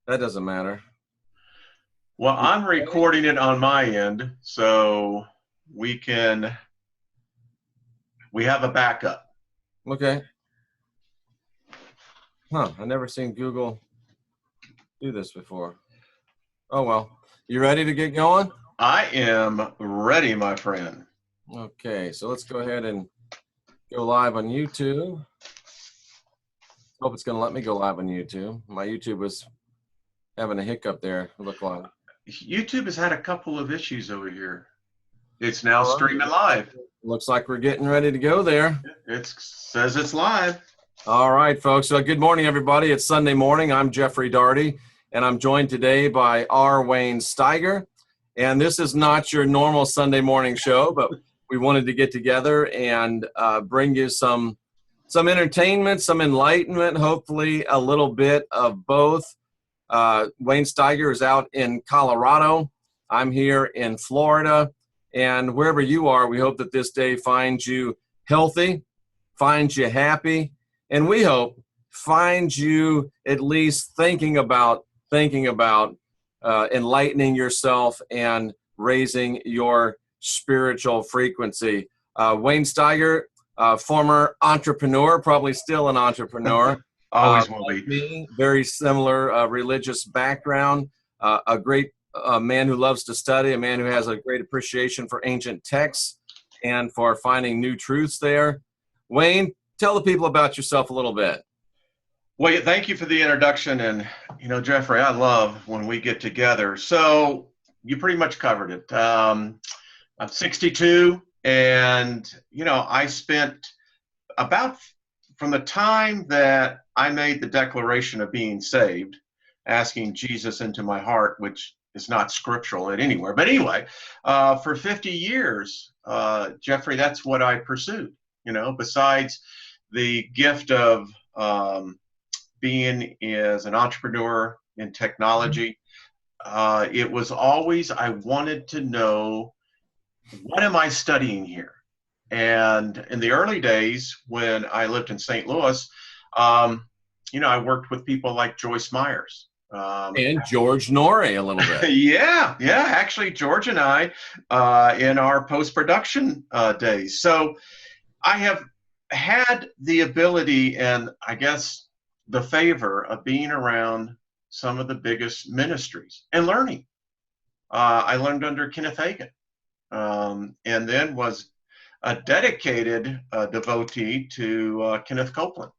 That doesn't matter. Well, I'm recording it on my end, so we have a backup. Okay. Huh, I never seen Google do this before. Oh, well. You ready to get going? I am ready, my friend. Okay, so let's go ahead and go live on YouTube. Hope it's going to let me go live on YouTube. My YouTube was having a hiccup there, it looked like. YouTube has had a couple of issues over here. It's now All right. streaming live. Looks like we're getting ready to go there. It says it's live. All right, folks. So good morning, everybody. It's Sunday morning. I'm Jeffrey Daugherty, and I'm joined today by R. Wayne Steiger. And this is not your normal Sunday morning show, but we wanted to get together and bring you some entertainment, some enlightenment, hopefully a little bit of both. Wayne Steiger is out in Colorado. I'm here in Florida. And wherever you are, we hope that this day finds you healthy, finds you happy, and we hope finds you at least thinking about enlightening yourself and raising your spiritual frequency. Wayne Steiger, former entrepreneur, probably still an entrepreneur. Always will like be. Me, very similar religious background, a great man who loves to study, a man who has a great appreciation for ancient texts and for finding new truths there. Wayne, tell the people about yourself a little bit. Well, thank you for the introduction. And, Jeffrey, I love when we get together. So you pretty much covered it. I'm 62, and, I spent about from the time that I made the declaration of being saved, asking Jesus into my heart, which is not scriptural at anywhere. But anyway, for 50 years, Jeffrey, that's what I pursued, besides the gift of being as an entrepreneur in technology. It was always, I wanted to know, what am I studying here? And in the early days when I lived in St. Louis, I worked with people like Joyce Myers. And George Norrie a little bit. Yeah. Actually, George and I in our post-production days. So I have had the ability and I guess the favor of being around some of the biggest ministries and learning. I learned under Kenneth Hagin, and then was a dedicated devotee to Kenneth Copeland.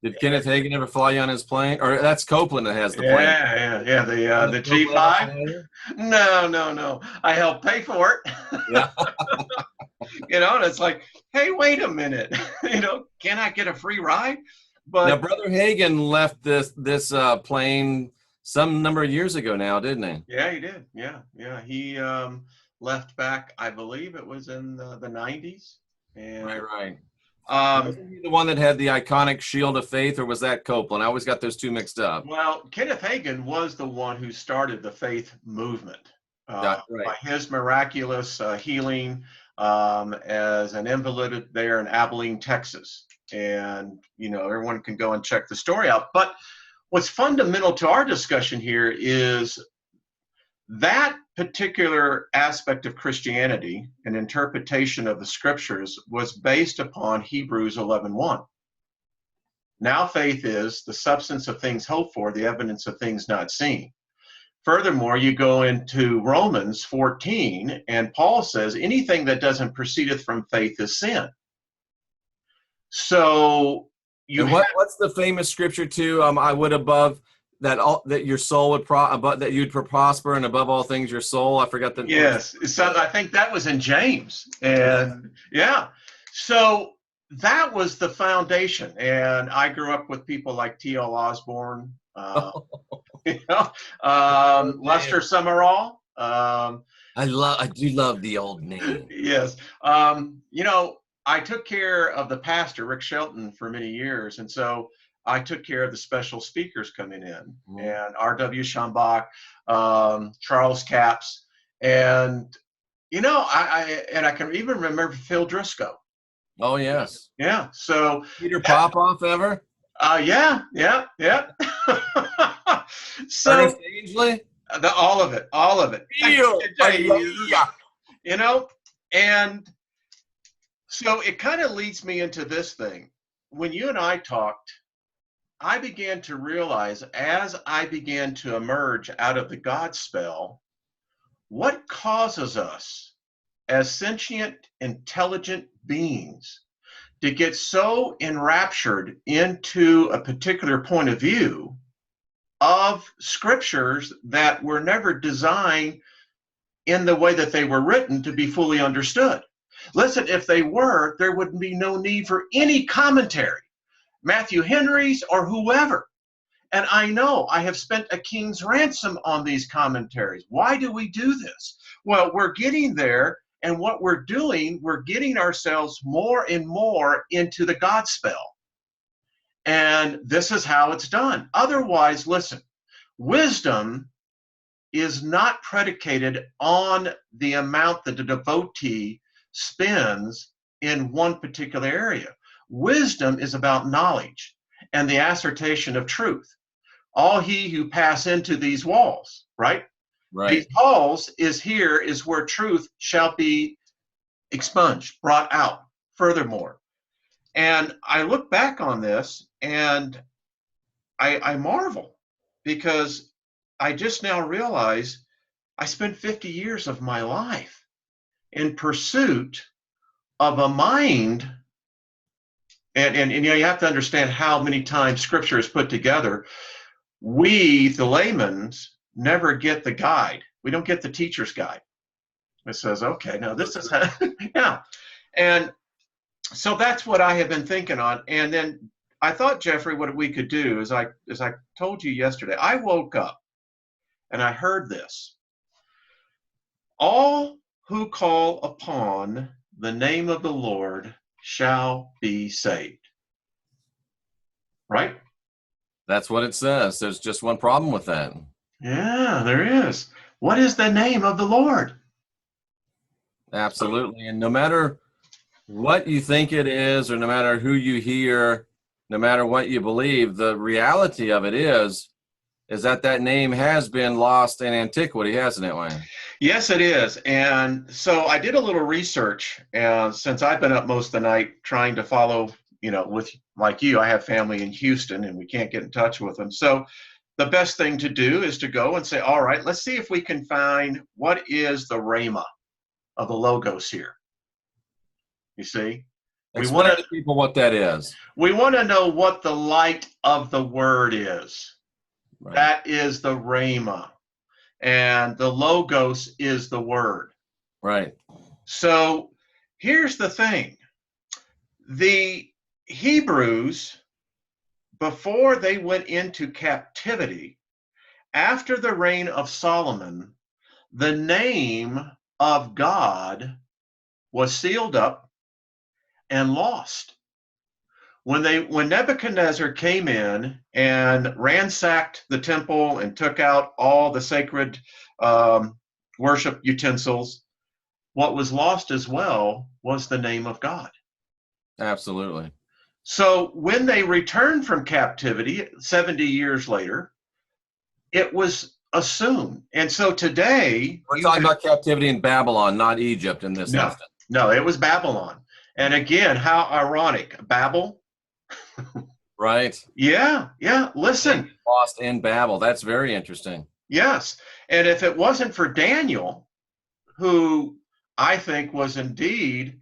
Did Kenneth Hagin ever fly you on his plane? Or that's Copeland that has the plane. Yeah. The G5. No. I helped pay for it. Yeah. And it's like, hey, wait a minute. Can I get a free ride? But now, Brother Hagin left this plane some number of years ago now, didn't he? Yeah, he did. Yeah. He left back, I believe it was in the 90s. And, right. Wasn't he the one that had the iconic Shield of Faith, or was that Copeland? I always got those two mixed up. Well, Kenneth Hagin was the one who started the faith movement Right. by his miraculous healing as an invalid there in Abilene, Texas. And, everyone can go and check the story out. But what's fundamental to our discussion here is that particular aspect of Christianity and interpretation of the scriptures was based upon Hebrews 11:1. Now faith is the substance of things hoped for, the evidence of things not seen. Furthermore, you go into Romans 14, and Paul says anything that doesn't proceedeth from faith is sin. So what's the famous scripture too? I would above that your soul would that you'd prosper, and above all things your soul. I forgot the. Yes, so I think that was in James, and yeah. So that was the foundation, and I grew up with people like T.L. Osborne, Lester Summerall. I do love the old name. Yes. I took care of the pastor, Rick Shelton, for many years. And so I took care of the special speakers coming in, and R.W. Schambach, Charles Capps. And, I can even remember Phil Driscoll. Oh, yes. Yeah. So Peter Popoff ever? Yeah. So Ainsley? all of it, all of it. Yeah. You know, and so it kind of leads me into this thing. When you and I talked, I began to realize as I began to emerge out of the God spell, what causes us as sentient, intelligent beings to get so enraptured into a particular point of view of scriptures that were never designed in the way that they were written to be fully understood. Listen, if they were, there would be no need for any commentary, Matthew Henry's or whoever. And I know I have spent a king's ransom on these commentaries. Why do we do this? Well, we're getting there, and what we're doing, we're getting ourselves more and more into the God spell. And this is how it's done. Otherwise, listen, wisdom is not predicated on the amount that the devotee spends in one particular area. Wisdom is about knowledge and the assertion of truth. All he who pass into these walls, right? These halls is where truth shall be expunged, brought out furthermore. And I look back on this and I marvel, because I just now realize I spent 50 years of my life in pursuit of a mind. And you know, you have to understand how many times scripture is put together. We, the laymen, never get the guide. We don't get the teacher's guide. It says, okay, now this is how, yeah. And so that's what I have been thinking on. And then I thought, Jeffrey, what we could do is, as I told you yesterday, I woke up and I heard this. All who call upon the name of the Lord shall be saved. Right? That's what it says. There's just one problem with that. Yeah, there is. What is the name of the Lord? Absolutely. And no matter what you think it is, or no matter who you hear, no matter what you believe, the reality of it is that name has been lost in antiquity, hasn't it, Wayne? Yes, it is. And so I did a little research, and since I've been up most of the night trying to follow, you know, with like you, I have family in Houston and we can't get in touch with them. So the best thing to do is to go and say, all right, let's see if we can find what is the Rhema of the Logos here. You see? Explain to people what that is. We want to know what the light of the word is. Right. That is the Rhema. And the Logos is the word. Right. So here's the thing. The Hebrews, before they went into captivity, after the reign of Solomon, the name of God was sealed up and lost. When Nebuchadnezzar came in and ransacked the temple and took out all the sacred worship utensils, what was lost as well was the name of God. Absolutely. So when they returned from captivity 70 years later, it was assumed. And so today... We're talking about captivity in Babylon, not Egypt in this instance. No, it was Babylon. And again, how ironic. Babel... Right. Yeah. Listen. Lost in Babel. That's very interesting. Yes. And if it wasn't for Daniel, who I think was indeed,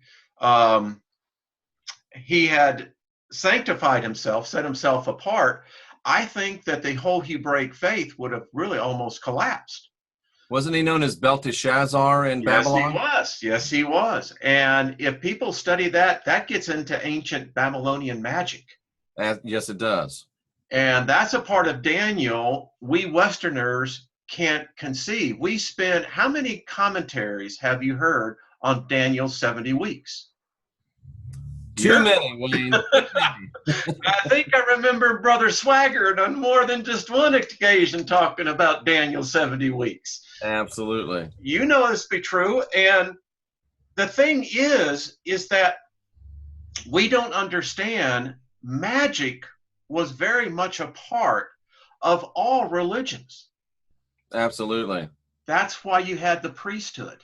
he had sanctified himself, set himself apart, I think that the whole Hebraic faith would have really almost collapsed. Wasn't he known as Belteshazzar in Babylon? Yes, he was. And if people study that, that gets into ancient Babylonian magic. Yes, it does. And that's a part of Daniel we Westerners can't conceive. We spend, how many commentaries have you heard on Daniel's 70 weeks? Too many, Wayne. I think I remember Brother Swaggart on more than just one occasion talking about Daniel's 70 weeks. Absolutely. You know this to be true. And the thing is that we don't understand magic was very much a part of all religions. Absolutely. That's why you had the priesthood.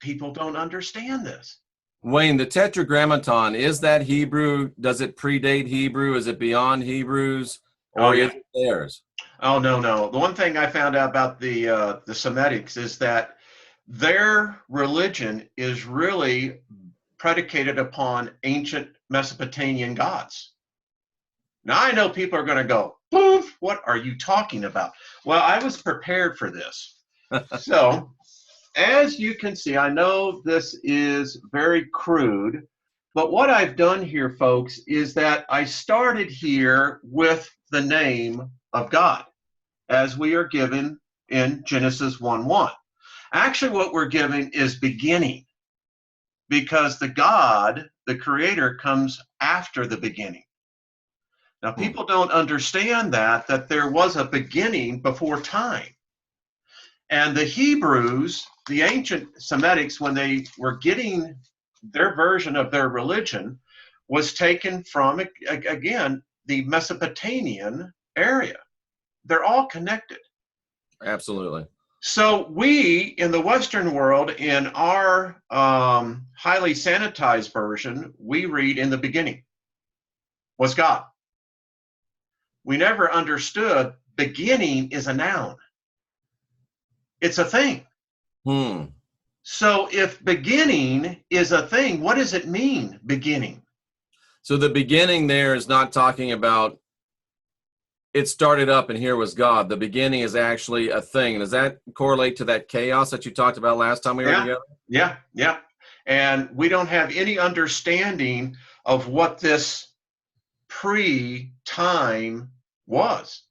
People don't understand this. Wayne, the Tetragrammaton, is that Hebrew? Does it predate Hebrew? Is it beyond Hebrews? Oh Or yeah. is it theirs? Oh no, no. The one thing I found out about the Semitics is that their religion is really predicated upon ancient Mesopotamian gods. Now I know people are going to go, poof, what are you talking about? Well, I was prepared for this. So, as you can see, I know this is very crude, but what I've done here, folks, is that I started here with the name of God, as we are given in Genesis 1:1. Actually, what we're given is beginning, because the God, the creator, comes after the beginning. Now, people don't understand that there was a beginning before time. And the Hebrews, the ancient Semitics, when they were getting their version of their religion, was taken from, again, the Mesopotamian area. They're all connected. Absolutely. So we, in the Western world, in our highly sanitized version, we read, in the beginning was God. We never understood beginning is a noun. It's a thing. So if beginning is a thing, what does it mean, beginning? So the beginning there is not talking about it started up and here was God. The beginning is actually a thing. Does that correlate to that chaos that you talked about last time we were together? Yeah. And we don't have any understanding of what this pre-time was.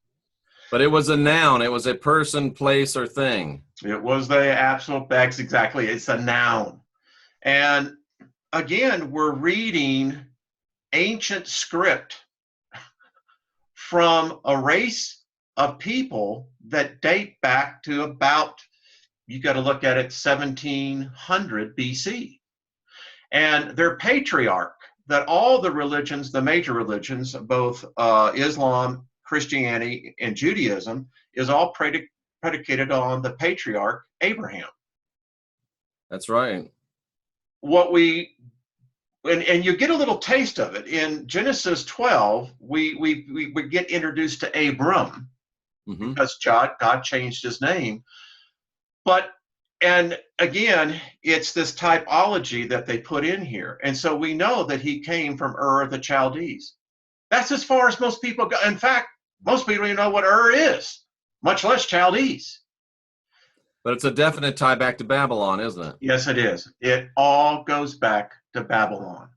But it was a noun. It was a person, place, or thing. It was the absolute facts, exactly. It's a noun. And again, we're reading ancient script from a race of people that date back to about, you got to look at it, 1700 BC. And their patriarch, that all the religions, the major religions, both Islam, Christianity, and Judaism, is all predicated on the patriarch Abraham. That's right. What we and you get a little taste of it in Genesis 12. We get introduced to Abram, because God changed his name. But and again, it's this typology that they put in here, and so we know that he came from Ur of the Chaldees. That's as far as most people go. In fact, most people don't even know what Ur is, much less Chaldees. But it's a definite tie back to Babylon, isn't it? Yes, it is. It all goes back to Babylon.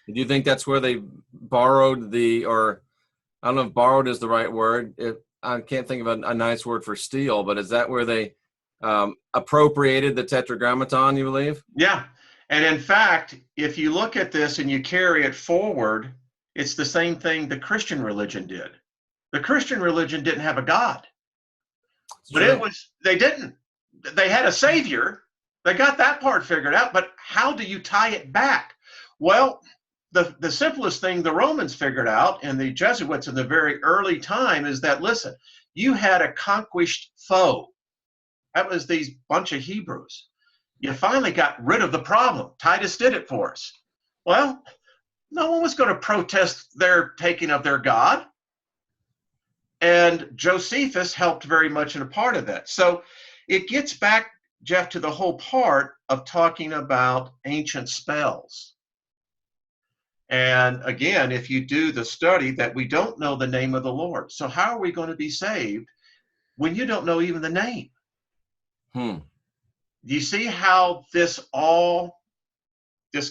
Do you think that's where they borrowed or I don't know if borrowed is the right word. I can't think of a nice word for steal, but is that where they appropriated the Tetragrammaton, you believe? Yeah. And in fact, if you look at this and you carry it forward, it's the same thing the Christian religion did. The Christian religion didn't have a God. But they didn't. They had a savior. They got that part figured out. But how do you tie it back? Well, the simplest thing the Romans figured out, and the Jesuits in the very early time, is that, listen, you had a conquest foe. That was these bunch of Hebrews. You finally got rid of the problem. Titus did it for us. Well, no one was going to protest their taking of their God. And Josephus helped very much in a part of that. So it gets back, Jeff, to the whole part of talking about ancient spells. And again, if you do the study, that we don't know the name of the Lord. So how are we going to be saved when you don't know even the name? Do you see how this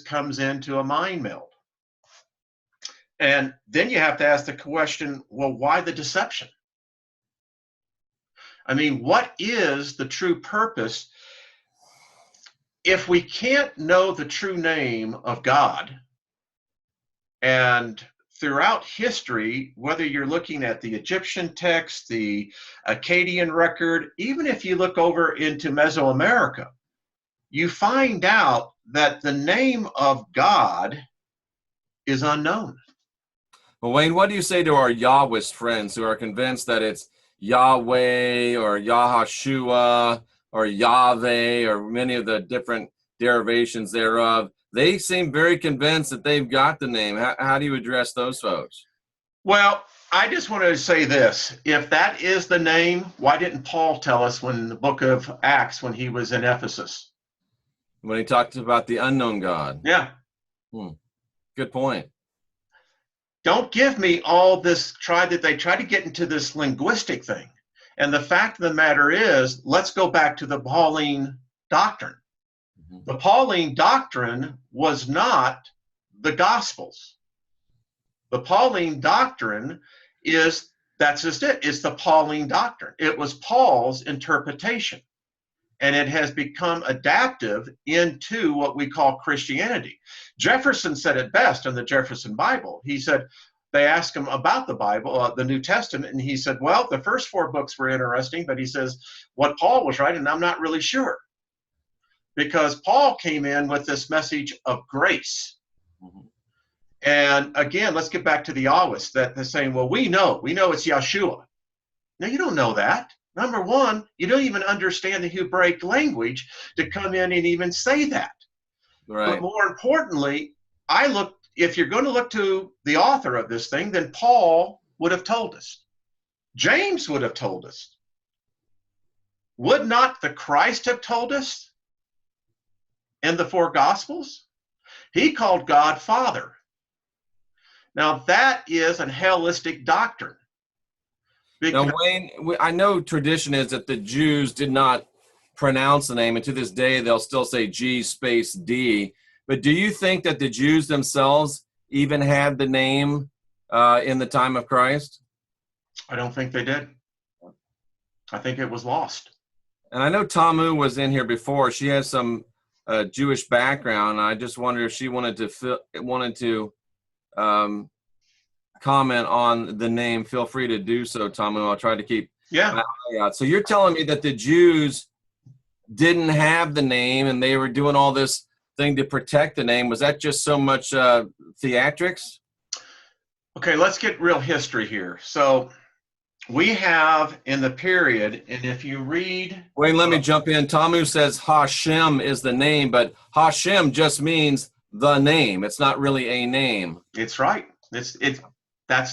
comes into a mind meld? And then you have to ask the question, well, why the deception? I mean, what is the true purpose? If we can't know the true name of God, and throughout history, whether you're looking at the Egyptian text, the Akkadian record, even if you look over into Mesoamerica, you find out that the name of God is unknown. Well, Wayne, what do you say to our Yahwist friends who are convinced that it's Yahweh or Yahashua or Yahweh or many of the different derivations thereof? They seem very convinced that they've got the name. How do you address those folks? Well, I just wanted to say this. If that is the name, why didn't Paul tell us when in the book of Acts when he was in Ephesus? When he talked about the unknown God. Yeah. Good point. Don't give me all this they try to get into this linguistic thing. And the fact of the matter is, let's go back to the Pauline doctrine. Mm-hmm. The Pauline doctrine was not the Gospels. The Pauline doctrine that's just it. It's the Pauline doctrine. It was Paul's interpretation. And it has become adaptive into what we call Christianity. Jefferson said it best in the Jefferson Bible. He said, they asked him about the Bible, the New Testament, and he said, well, the first 4 books were interesting, but he says, what Paul was writing, I'm not really sure. Because Paul came in with this message of grace. Mm-hmm. And again, let's get back to the Yahwist, that they're saying, well, we know it's Yahshua. No, you don't know that. Number one, you don't even understand the Hebraic language to come in and even say that. Right. But more importantly, if you're going to look to the author of this thing, then Paul would have told us. James would have told us. Would not the Christ have told us in the 4 Gospels? He called God Father. Now that is a Hellenistic doctrine. Now, Wayne, I know tradition is that the Jews did not pronounce the name, and to this day they'll still say G space D. But do you think that the Jews themselves even had the name in the time of Christ? I don't think they did. I think it was lost. And I know Tamu was in here before. She has some Jewish background. I just wonder if she wanted to comment on the name. Feel free to do so, Tamu. I'll try to keep my eye out. So you're telling me that the Jews didn't have the name and they were doing all this thing to protect the name. Was that just so much theatrics? Okay, let's get real history here. So we have in the period, and if you read... Wayne, let me jump in. Tamu says Hashem is the name, but Hashem just means the name. It's not really a name. It's right. That's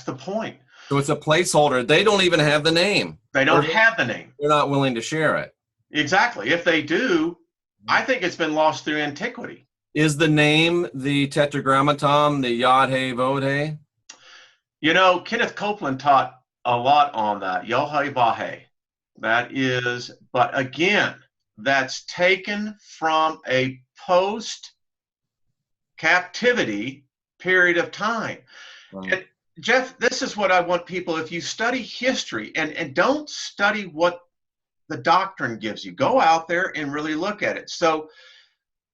the point. So it's a placeholder. They don't even have the name. They don't have the name. They're not willing to share it. Exactly. If they do, I think it's been lost through antiquity. Is the name the Tetragrammaton, the Yod He Vod He? You know, Kenneth Copeland taught a lot on that. Yod-Heh-Vah-Heh. That is, but again, that's taken from a post-captivity period of time. Right. And Jeff, this is what I want people, if you study history, and don't study what the doctrine gives you. Go out there and really look at it. So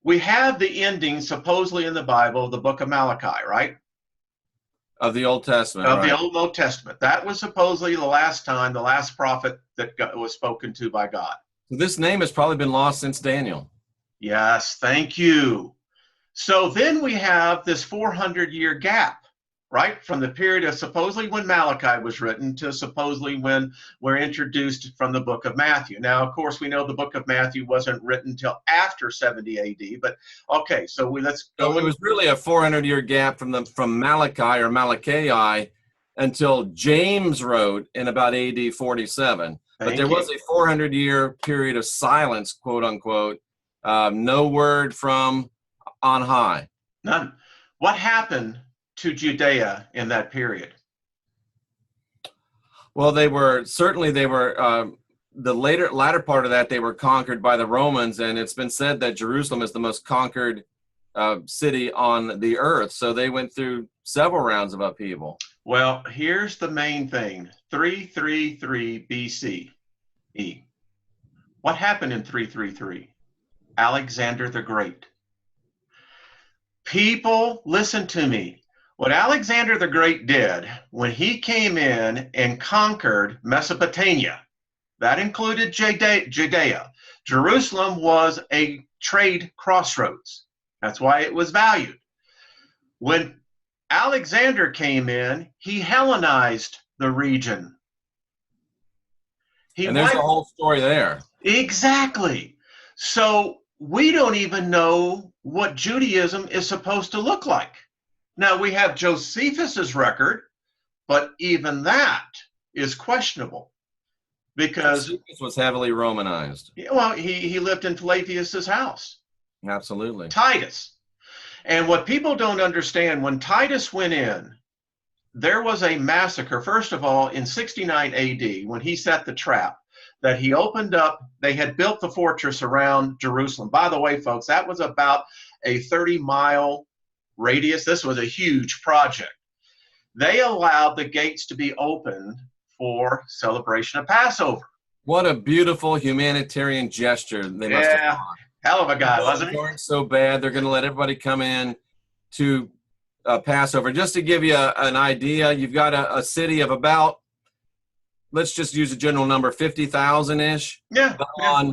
we have the ending supposedly in the Bible, the book of Malachi, right? Of the Old Testament. Of the Old Testament. That was supposedly the last time, the last prophet that was spoken to by God. This name has probably been lost since Daniel. Yes, thank you. So then we have this 400-year gap, right? From the period of supposedly when Malachi was written to supposedly when we're introduced from the book of Matthew. Now, of course, we know the book of Matthew wasn't written until after 70 AD, but okay, so let's go. So it was really a 400-year gap from Malachi or Malachi until James wrote in about AD 47. But there was a 400-year period of silence, quote unquote, no word from on high. None. What happened to Judea in that period? Well, they were the latter part of that, they were conquered by the Romans, and it's been said that Jerusalem is the most conquered city on the earth. So they went through several rounds of upheaval. Well, here's the main thing. 333 BCE. What happened in 333? Alexander the Great. People, listen to me. What Alexander the Great did when he came in and conquered Mesopotamia, that included Judea. Jerusalem was a trade crossroads. That's why it was valued. When Alexander came in, he Hellenized the region. He And there's a wiped whole story there. exactly. So we don't even know what Judaism is supposed to look like. Now we have Josephus's record, but even that is questionable because, Josephus was heavily Romanized. well, he lived in Flavius's house, Absolutely. Titus. And what people don't understand, when Titus went in, there was a massacre, first of all, in 69 AD, when he set the trap, that he opened up. They had built the fortress around Jerusalem. By the way, folks, that was about a 30-mile radius. This was a huge project. They allowed the gates to be opened for celebration of Passover. What a beautiful humanitarian gesture they must have done. Hell of a guy, The wasn't he? aren't so bad. They're going to let everybody come in to Passover. Just to give you an idea, you've got a city of about, let's just use a general number, 50,000-ish. Yeah. But Yeah.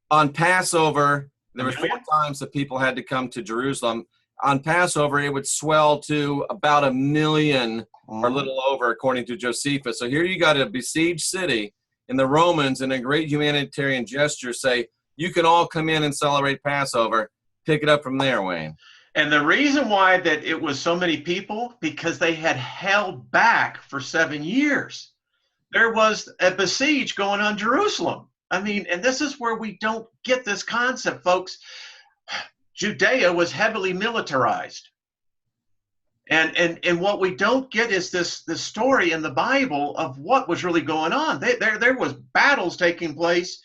on Passover, there were 4 million? times that people had to come to Jerusalem. On Passover, it would swell to about 1 million or a little over, according to Josephus. So here you got a besieged city, and the Romans, in a great humanitarian gesture, say, you can all come in and celebrate Passover. Pick it up from there, Wayne. And the reason why that it was so many people, because they had held back for 7 years. There was a besiege going on Jerusalem. I mean, and this is where we don't get this concept, folks. Judea was heavily militarized. And what we don't get is this story in the Bible of what was really going on. There was battles taking place.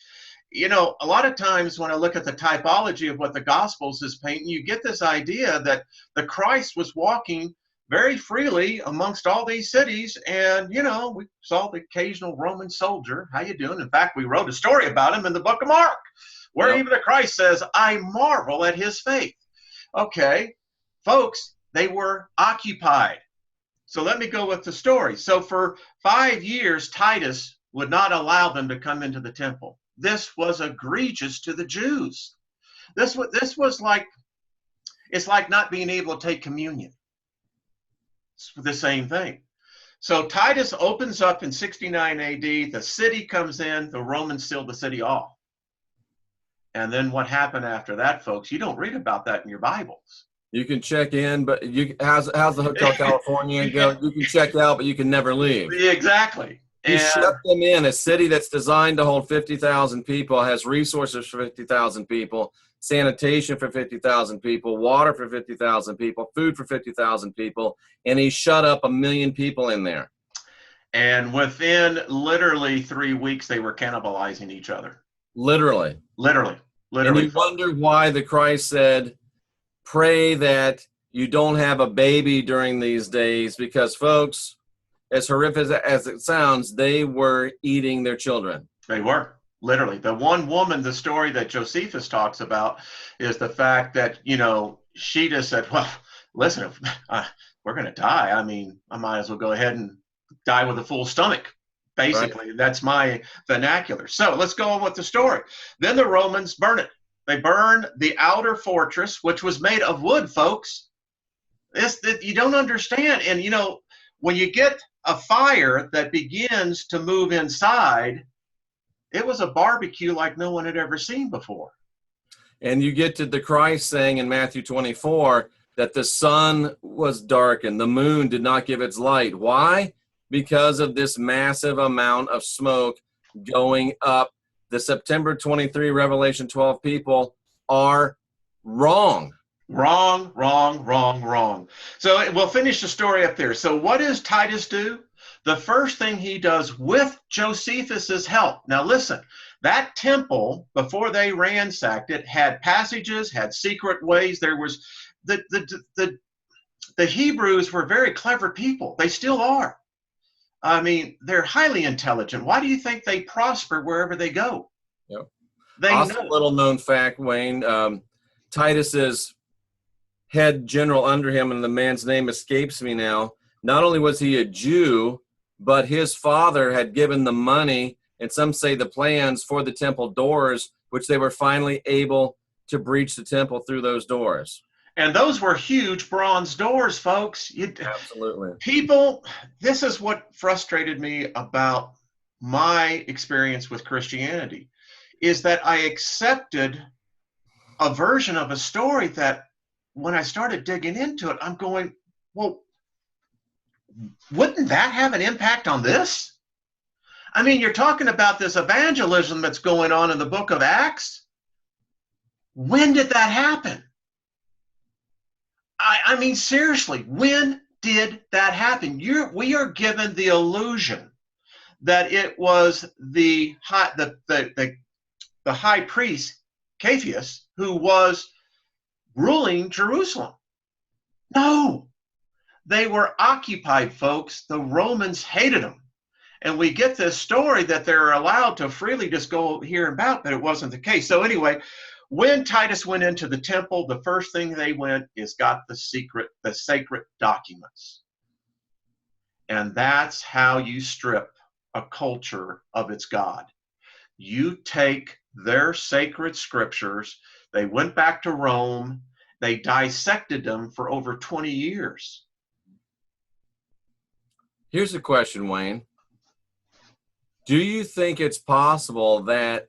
You know, a lot of times when I look at the typology of what the Gospels is painting, you get this idea that the Christ was walking very freely amongst all these cities. And, you know, we saw the occasional Roman soldier. How you doing? In fact, we wrote a story about him in the book of Mark, where even the Christ says, I marvel at his faith. Okay, folks, they were occupied. So let me go with the story. So for 5 years, Titus would not allow them to come into the temple. This was egregious to the Jews. This was like, it's like not being able to take communion. It's the same thing. So Titus opens up in 69 AD. The city comes in. The Romans seal the city off. And then what happened after that, folks? You don't read about that in your Bibles. You can check in, but how's the Hotel California go? You can check out, but you can never leave. Exactly. You shut them in. A city that's designed to hold 50,000 people, has resources for 50,000 people, sanitation for 50,000 people, water for 50,000 people, food for 50,000 people, and he shut up 1 million people in there. And within literally 3 weeks, they were cannibalizing each other. Literally. And you wonder why the Christ said, pray that you don't have a baby during these days, because, folks, as horrific as it sounds, they were eating their children. They were, literally. The one woman, the story that Josephus talks about is the fact that, you know, she just said, well, listen, if, we're going to die. I mean, I might as well go ahead and die with a full stomach. Basically, right. That's my vernacular. So let's go on with the story. Then the Romans burn it. They burn the outer fortress, which was made of wood, folks. You don't understand. And, you know, when you get a fire that begins to move inside, it was a barbecue like no one had ever seen before. And you get to the Christ saying in Matthew 24 that the sun was darkened, the moon did not give its light. Why? Because of this massive amount of smoke going up. The September 23 Revelation 12 people are wrong. Wrong. So we'll finish the story up there. So what does Titus do? The first thing he does with Josephus's help. Now listen, that temple, before they ransacked it, had passages, had secret ways. There was the Hebrews were very clever people. They still are. I mean, they're highly intelligent. Why do you think they prosper wherever they go? Yep. They also, know. Little known fact, Wayne, Titus's head general under him, and the man's name escapes me now. Not only was he a Jew, but his father had given the money, and some say the plans for the temple doors, which they were finally able to breach the temple through those doors. And those were huge bronze doors, folks. Absolutely. People, this is what frustrated me about my experience with Christianity, is that I accepted a version of a story that when I started digging into it, I'm going, well, wouldn't that have an impact on this? I mean, you're talking about this evangelism that's going on in the book of Acts. When did that happen? I mean, seriously, when did that happen? We are given the illusion that it was the high priest, Capheus, who was ruling Jerusalem. No, they were occupied, folks. The Romans hated them. And we get this story that they're allowed to freely just go here and about, but it wasn't the case. So anyway, when Titus went into the temple, the first thing they went is got the sacred documents. And that's how you strip a culture of its God. You take their sacred scriptures, they went back to Rome, they dissected them for over 20 years. Here's a question, Wayne. Do you think it's possible that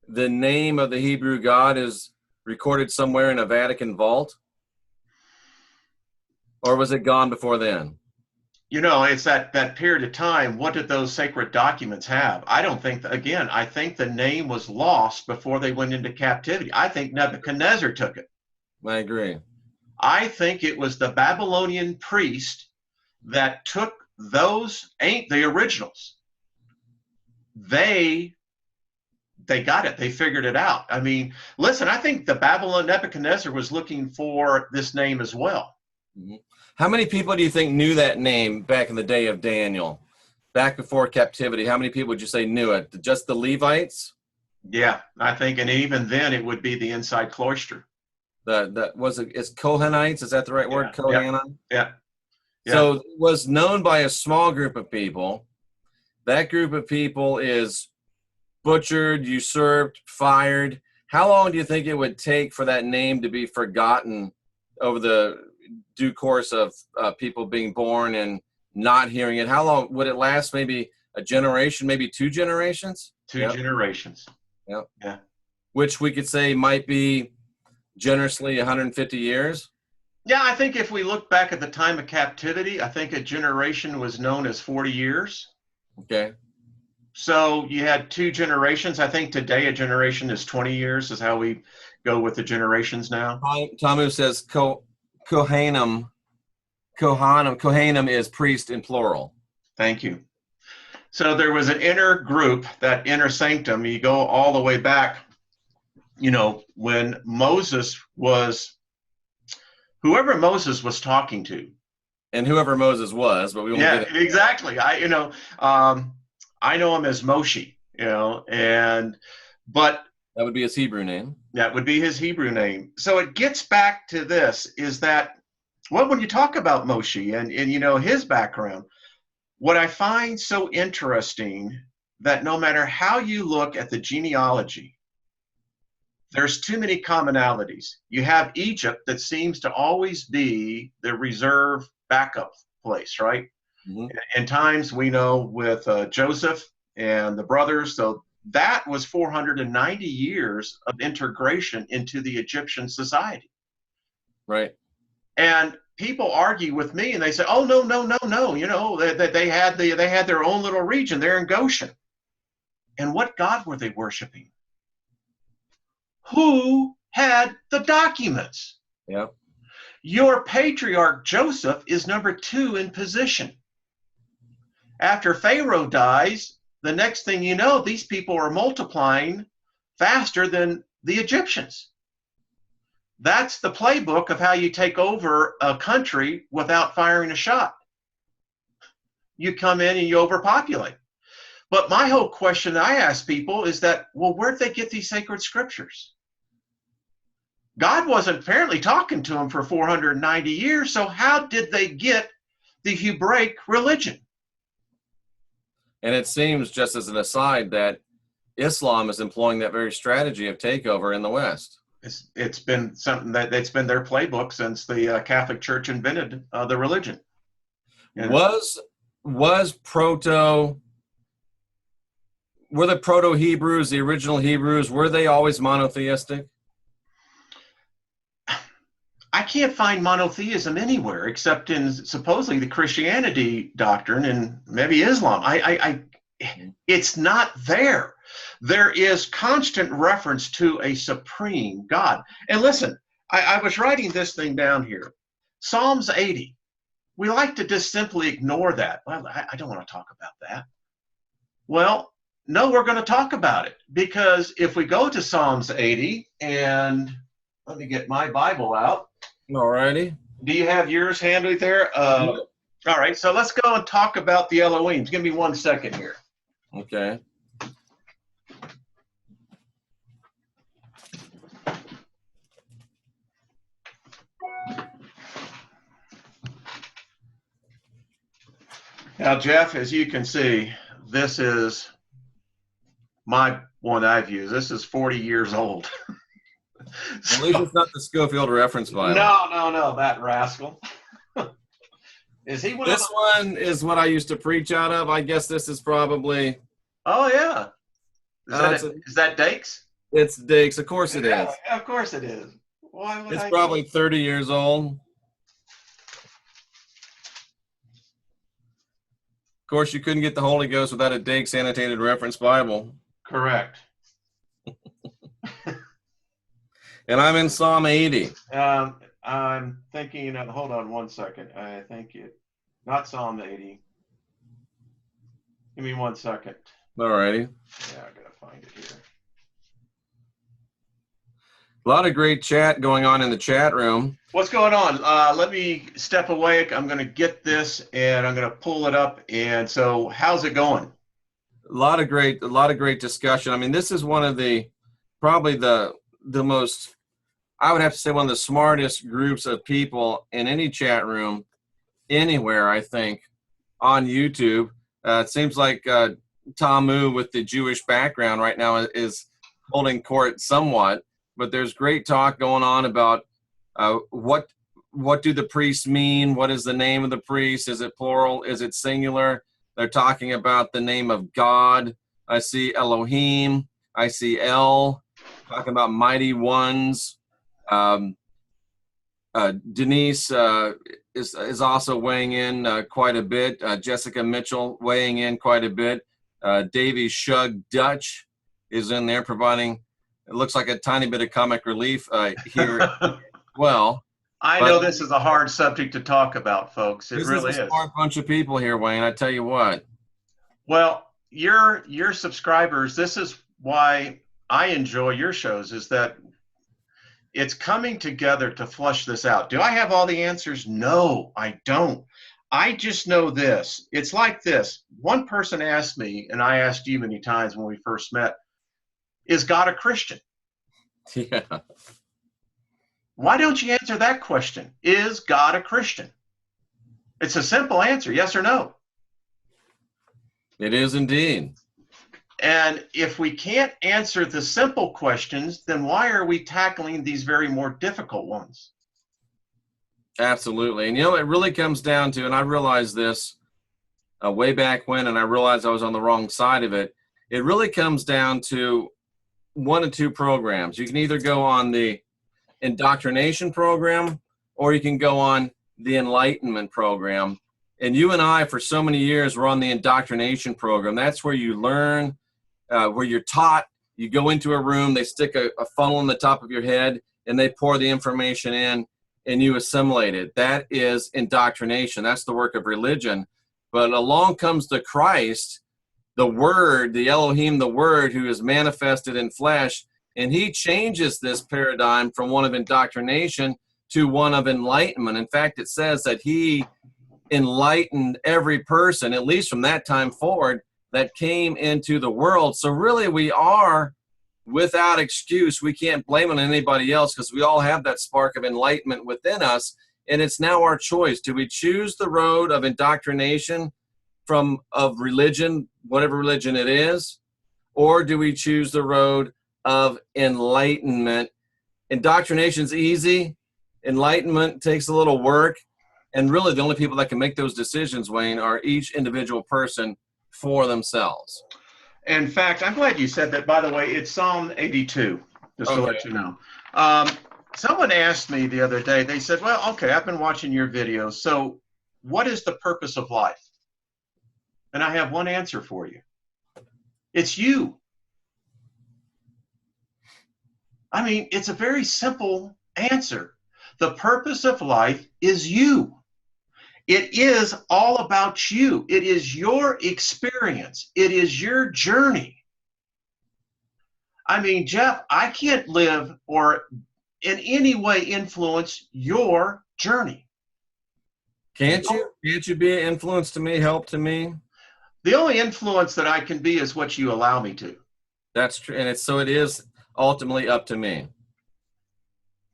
the name of the Hebrew God is recorded somewhere in a Vatican vault? Or was it gone before then? You know, it's that period of time. What did those sacred documents have? I don't think, again, I think the name was lost before they went into captivity. I think Nebuchadnezzar took it. I agree. I think it was the Babylonian priest that took those, ain't the originals. They got it. They figured it out. I mean, listen, I think the Nebuchadnezzar was looking for this name as well. Mm-hmm. How many people do you think knew that name back in the day of Daniel, back before captivity? How many people would you say knew it? Just the Levites? Yeah, I think, and even then it would be the inside cloister. It's Kohanites, is that the right word? Kohanite? Yeah. So it was known by a small group of people. That group of people is butchered, usurped, fired. How long do you think it would take for that name to be forgotten over the due course of people being born and not hearing it? How long would it last? Maybe a generation, maybe 2 generations? Two generations. Yep. Yeah. Which we could say might be generously 150 years. Yeah, I think if we look back at the time of captivity, I think a generation was known as 40 years. Okay. So you had 2 generations. I think today a generation is 20 years is how we go with the generations now. Tamu says Kohanim is priest in plural. Thank you. So there was an inner group, that inner sanctum. You go all the way back, you know, when whoever Moses was talking to. And whoever Moses was, but we won't get it. Exactly. I know him as Moshe, but that would be his Hebrew name. That would be his Hebrew name. So it gets back to this, is that, well, when you talk about Moshe and his background, what I find so interesting, that no matter how you look at the genealogy, there's too many commonalities. You have Egypt that seems to always be the reserve backup place, right? Mm-hmm. In times we know with Joseph and the brothers, so that was 490 years of integration into the Egyptian society. Right. And people argue with me and they say, oh, no, that they had their own little region there in Goshen. And what God were they worshiping? Who had the documents? Yeah. Your patriarch Joseph is number 2 in position. After Pharaoh dies, the next thing you know, these people are multiplying faster than the Egyptians. That's the playbook of how you take over a country without firing a shot. You come in and you overpopulate. But my whole question I ask people is that, well, where'd they get these sacred scriptures? God wasn't apparently talking to them for 490 years, so how did they get the Hebraic religion? And it seems, just as an aside, that Islam is employing that very strategy of takeover in the West. It's been something that's been their playbook since the Catholic Church invented the religion. And Was were the proto-Hebrews, the original Hebrews, were they always monotheistic? I can't find monotheism anywhere except in supposedly the Christianity doctrine and maybe Islam. It's not there. There is constant reference to a supreme God. And listen, I was writing this thing down here. Psalms 80. We like to just simply ignore that. Well, I don't want to talk about that. Well, no, we're going to talk about it, because if we go to Psalms 80, and let me get my Bible out. All righty. Do you have yours handy there? All right, so let's go and talk about the Elohim. Give me 1 second here. Okay. Now, Jeff, as you can see, this is my one I've used. This is 40 years old. At least it's not the Schofield Reference Bible. No, that rascal. Is he one This one is what I used to preach out of. I guess this is probably... Oh, yeah. Is that Dakes? It's Dakes. Of course it is. Of course it is. Why would It's probably 30 years old. Of course, you couldn't get the Holy Ghost without a Dakes annotated reference Bible. Correct. And I'm in Psalm 80. I'm thinking, hold on 1 second. I think not Psalm 80. Give me 1 second. All righty. Yeah, I gotta find it here. A lot of great chat going on in the chat room. What's going on? Let me step away. I'm going to get this and I'm going to pull it up. And so, how's it going? A lot of great discussion. I mean, this is one of probably the most, I would have to say, one of the smartest groups of people in any chat room anywhere, I think, on YouTube. It seems like Tamu, with the Jewish background right now, is holding court somewhat. But there's great talk going on about what do the priests mean? What is the name of the priest? Is it plural? Is it singular? They're talking about the name of God. I see Elohim. I see El. Talking about mighty ones. Denise is also weighing in quite a bit. Jessica Mitchell weighing in quite a bit. Davy Shug Dutch is in there providing, it looks like, a tiny bit of comic relief here. Well, I know this is a hard subject to talk about, folks. It really is. This is a smart bunch of people here, Wayne. I tell you what. Well, your subscribers, this is why I enjoy your shows, is that it's coming together to flush this out. Do I have all the answers? No, I don't. I just know this. It's like this. One person asked me, and I asked you many times when we first met, is God a Christian? Yeah. Why don't you answer that question? Is God a Christian? It's a simple answer, yes or no. It is indeed. And if we can't answer the simple questions, then why are we tackling these very more difficult ones? Absolutely. And you know, it really comes down to, and I realized this way back when, and I realized I was on the wrong side of it. It really comes down to one of two programs. You can either go on the Indoctrination program, or you can go on the Enlightenment program. And you and I, for so many years, were on the Indoctrination program. That's where you learn, where you're taught. You go into a room, they stick a funnel on the top of your head, and they pour the information in, and you assimilate it. That is indoctrination. That's the work of religion. But along comes the Christ, the Word, the Elohim, the Word, who is manifested in flesh, and he changes this paradigm from one of indoctrination to one of enlightenment. In fact, it says that he enlightened every person, at least from that time forward, that came into the world. So really, we are without excuse. We can't blame it on anybody else, because we all have that spark of enlightenment within us. And it's now our choice. Do we choose the road of indoctrination of religion, whatever religion it is, or do we choose the road of enlightenment indoctrination's easy. Enlightenment takes a little work. And really the only people that can make those decisions, Wayne, are each individual person for themselves. In fact, I'm glad you said that. By the way, it's Psalm 82, just to let you know. Someone asked me the other day, they said, well, okay, I've been watching your videos. So what is the purpose of life? And I have one answer for you. It's you. I mean, it's a very simple answer. The purpose of life is you. It is all about you. It is your experience. It is your journey. I mean, Jeff, I can't live or in any way influence your journey. Can't you? Can't you be an influence to me, help to me? The only influence that I can be is what you allow me to. That's true. And so it is ultimately up to me.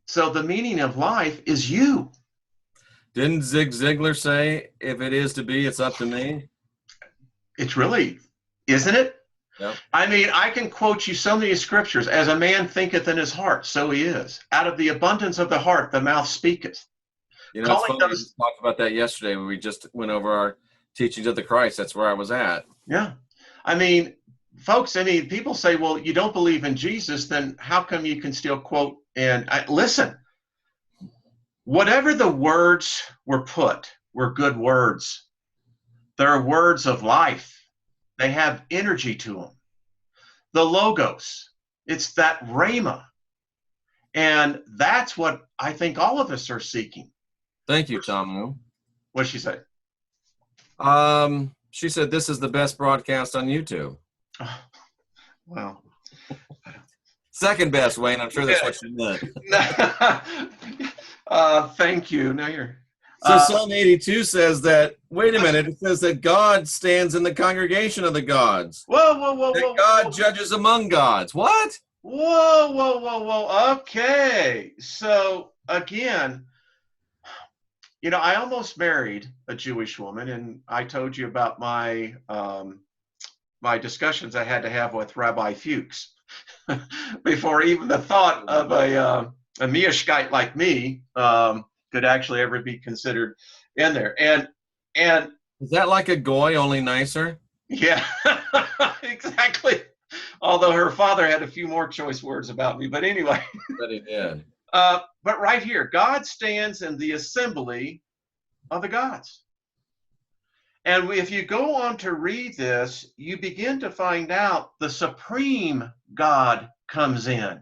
So the meaning of life is you. Didn't Zig Ziglar say, if it is to be, it's up to me? It's really, isn't it? Yep. I mean, I can quote you so many scriptures. As a man thinketh in his heart, so he is. Out of the abundance of the heart, the mouth speaketh. You know, it's funny, we just talked about that yesterday when we just went over our teachings of the Christ. That's where I was at. Yeah. I mean, folks, people say, well, you don't believe in Jesus, then how come you can still quote? And listen, whatever the words were put were good words. They're words of life. They have energy to them. The logos, it's that rhema. And that's what I think all of us are seeking. Thank you, Tom. What'd she say? She said this is the best broadcast on YouTube. Oh, well. Second best, Wayne. I'm sure that's what she meant. Thank you. Now you're... So Psalm 82 says that, wait a minute, it says that God stands in the congregation of the gods. Whoa. God judges among gods. What? Whoa. Okay. So again, you know, I almost married a Jewish woman, and I told you about my my discussions I had to have with Rabbi Fuchs before even the thought of a Miashkite like me could actually ever be considered in there. And is that like a goy, only nicer? Yeah, exactly. Although her father had a few more choice words about me, but anyway. But he did. But right here, God stands in the assembly of the gods. And if you go on to read this, you begin to find out the supreme God comes in.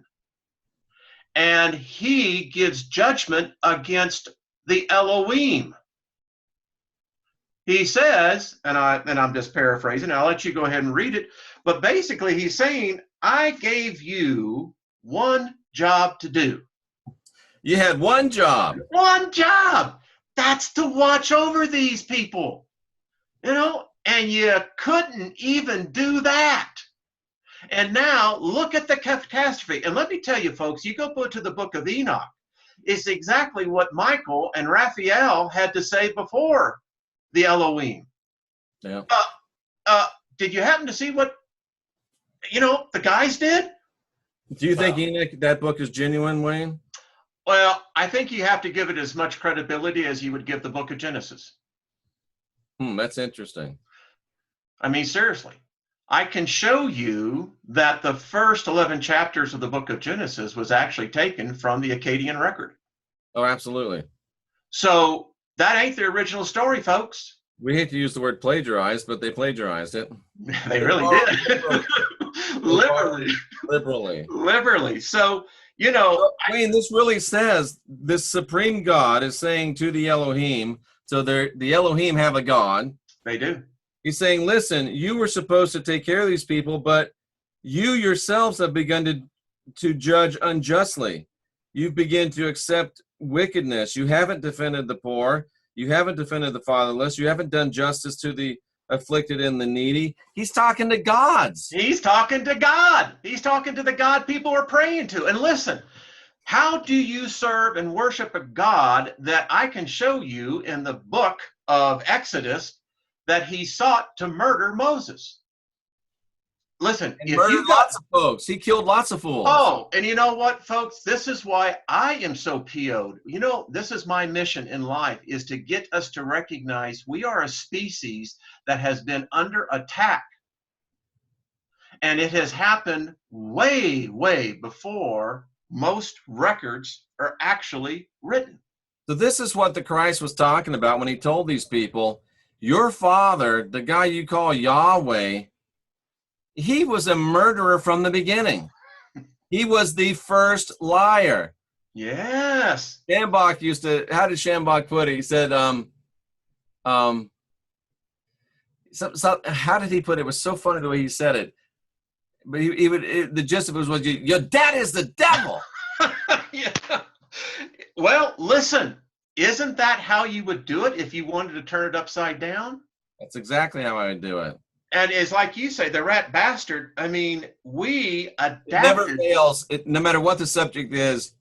And he gives judgment against the Elohim. He says, and I'm just paraphrasing, I'll let you go ahead and read it, but basically he's saying, I gave you one job to do. You had one job. One job. That's to watch over these people. You know, and you couldn't even do that. And now look at the catastrophe. And let me tell you, folks, you go to the book of Enoch. It's exactly what Michael and Raphael had to say before the Elohim. Yeah. Did you happen to see what, you know, the guys did? Do you think Enoch, that book is genuine, Wayne? Well, I think you have to give it as much credibility as you would give the book of Genesis. That's interesting. I mean, seriously. I can show you that the first 11 chapters of the book of Genesis was actually taken from the Akkadian record. Oh, absolutely. So that ain't the original story, folks. We hate to use the word plagiarized, but they plagiarized it. They really did. Liberally. So, you know. Wayne, this really says this supreme God is saying to the Elohim, so the Elohim have a God. They do. He's saying, listen, you were supposed to take care of these people, but you yourselves have begun to judge unjustly. You've begun to accept wickedness. You haven't defended the poor. You haven't defended the fatherless. You haven't done justice to the afflicted and the needy. He's talking to gods. He's talking to God. He's talking to the God people are praying to. And listen, how do you serve and worship a God that I can show you in the book of Exodus that he sought to murder Moses? listen, And if murdered you got, lots of folks. He killed lots of fools. oh, and you know what, folks, this is why I am so PO'd. You know, this is my mission in life, is to get us to recognize we are a species that has been under attack. And it has happened way, way before most records are actually written. So this is what the Christ was talking about when he told these people, your father, the guy you call Yahweh, he was a murderer from the beginning. He was the first liar. Yes. Shambach used to, how did Shambach put it? He said, how did he put it? It was so funny the way he said it. But he would, the gist of it was, your dad is the devil. Yeah. Well, listen, isn't that how you would do it if you wanted to turn it upside down? That's exactly how I would do it. And it's like you say, the rat bastard. I mean, we adapted. It never fails. No matter what the subject is,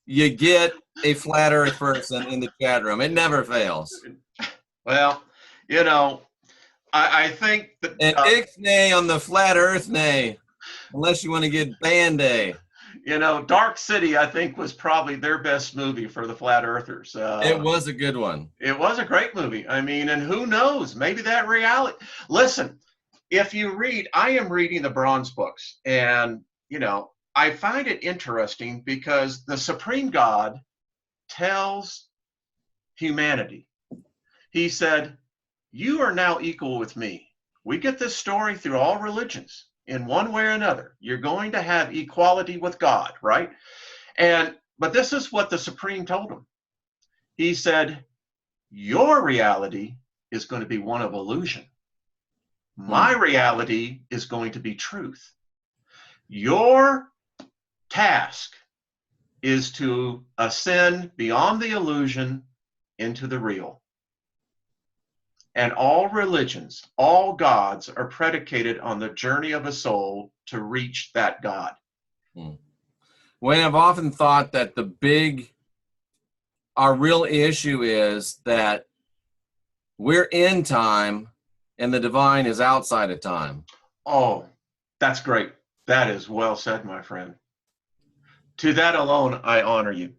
you get a flat earth person in the chat room. It never fails. Well, you know, I think that And ixnay on the flat earth nay, unless you want to get Band-Aid. you know, Dark City, I think, was probably their best movie for the flat earthers. It was a good one. It was a great movie. I mean, and who knows, maybe that reality. Listen, if you read, I am reading the Bronze books, and, you know, I find it interesting because the Supreme God tells humanity, he said, you are now equal with me. We get this story through all religions. In one way or another, you're going to have equality with God, right? But this is what the Supreme told him. He said, your reality is going to be one of illusion. My reality is going to be truth. Your task is to ascend beyond the illusion into the real. And all religions, all gods are predicated on the journey of a soul to reach that God. Well, I've often thought that our real issue is that we're in time and the divine is outside of time. Oh, that's great. That is well said, my friend. To that alone, I honor you.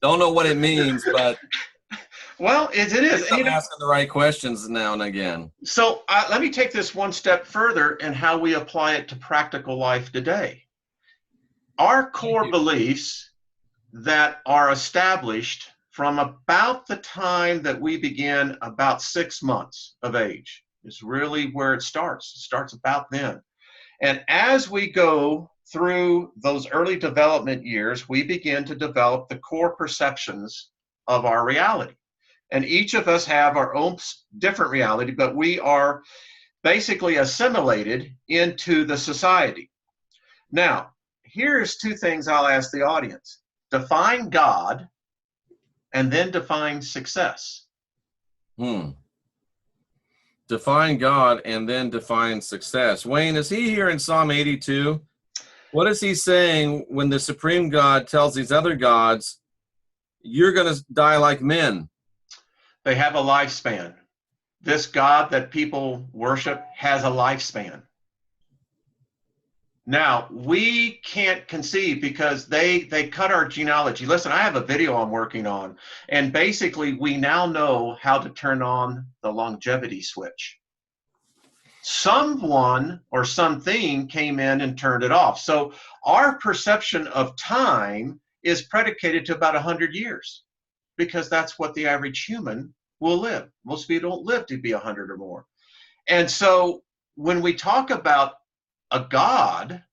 Don't know what it means, but well, it is. I'm asking the right questions now and again. So let me take this one step further in how we apply it to practical life today. Our core beliefs that are established from about the time that we begin about 6 months of age is really where it starts. It starts about then. And as we go through those early development years, we begin to develop the core perceptions of our reality. And each of us have our own different reality, but we are basically assimilated into the society. Now, here's two things I'll ask the audience. Define God, and then define success. Define God and then define success. Wayne, is he here in Psalm 82? What is he saying when the Supreme God tells these other gods, you're going to die like men? They have a lifespan. This God that people worship has a lifespan. Now, we can't conceive because they cut our genealogy. Listen, I have a video I'm working on, and basically we now know how to turn on the longevity switch. Someone or something came in and turned it off. So our perception of time is predicated to about 100 years because that's what the average human will live. Most people don't live to be 100 or more. And so when we talk about a God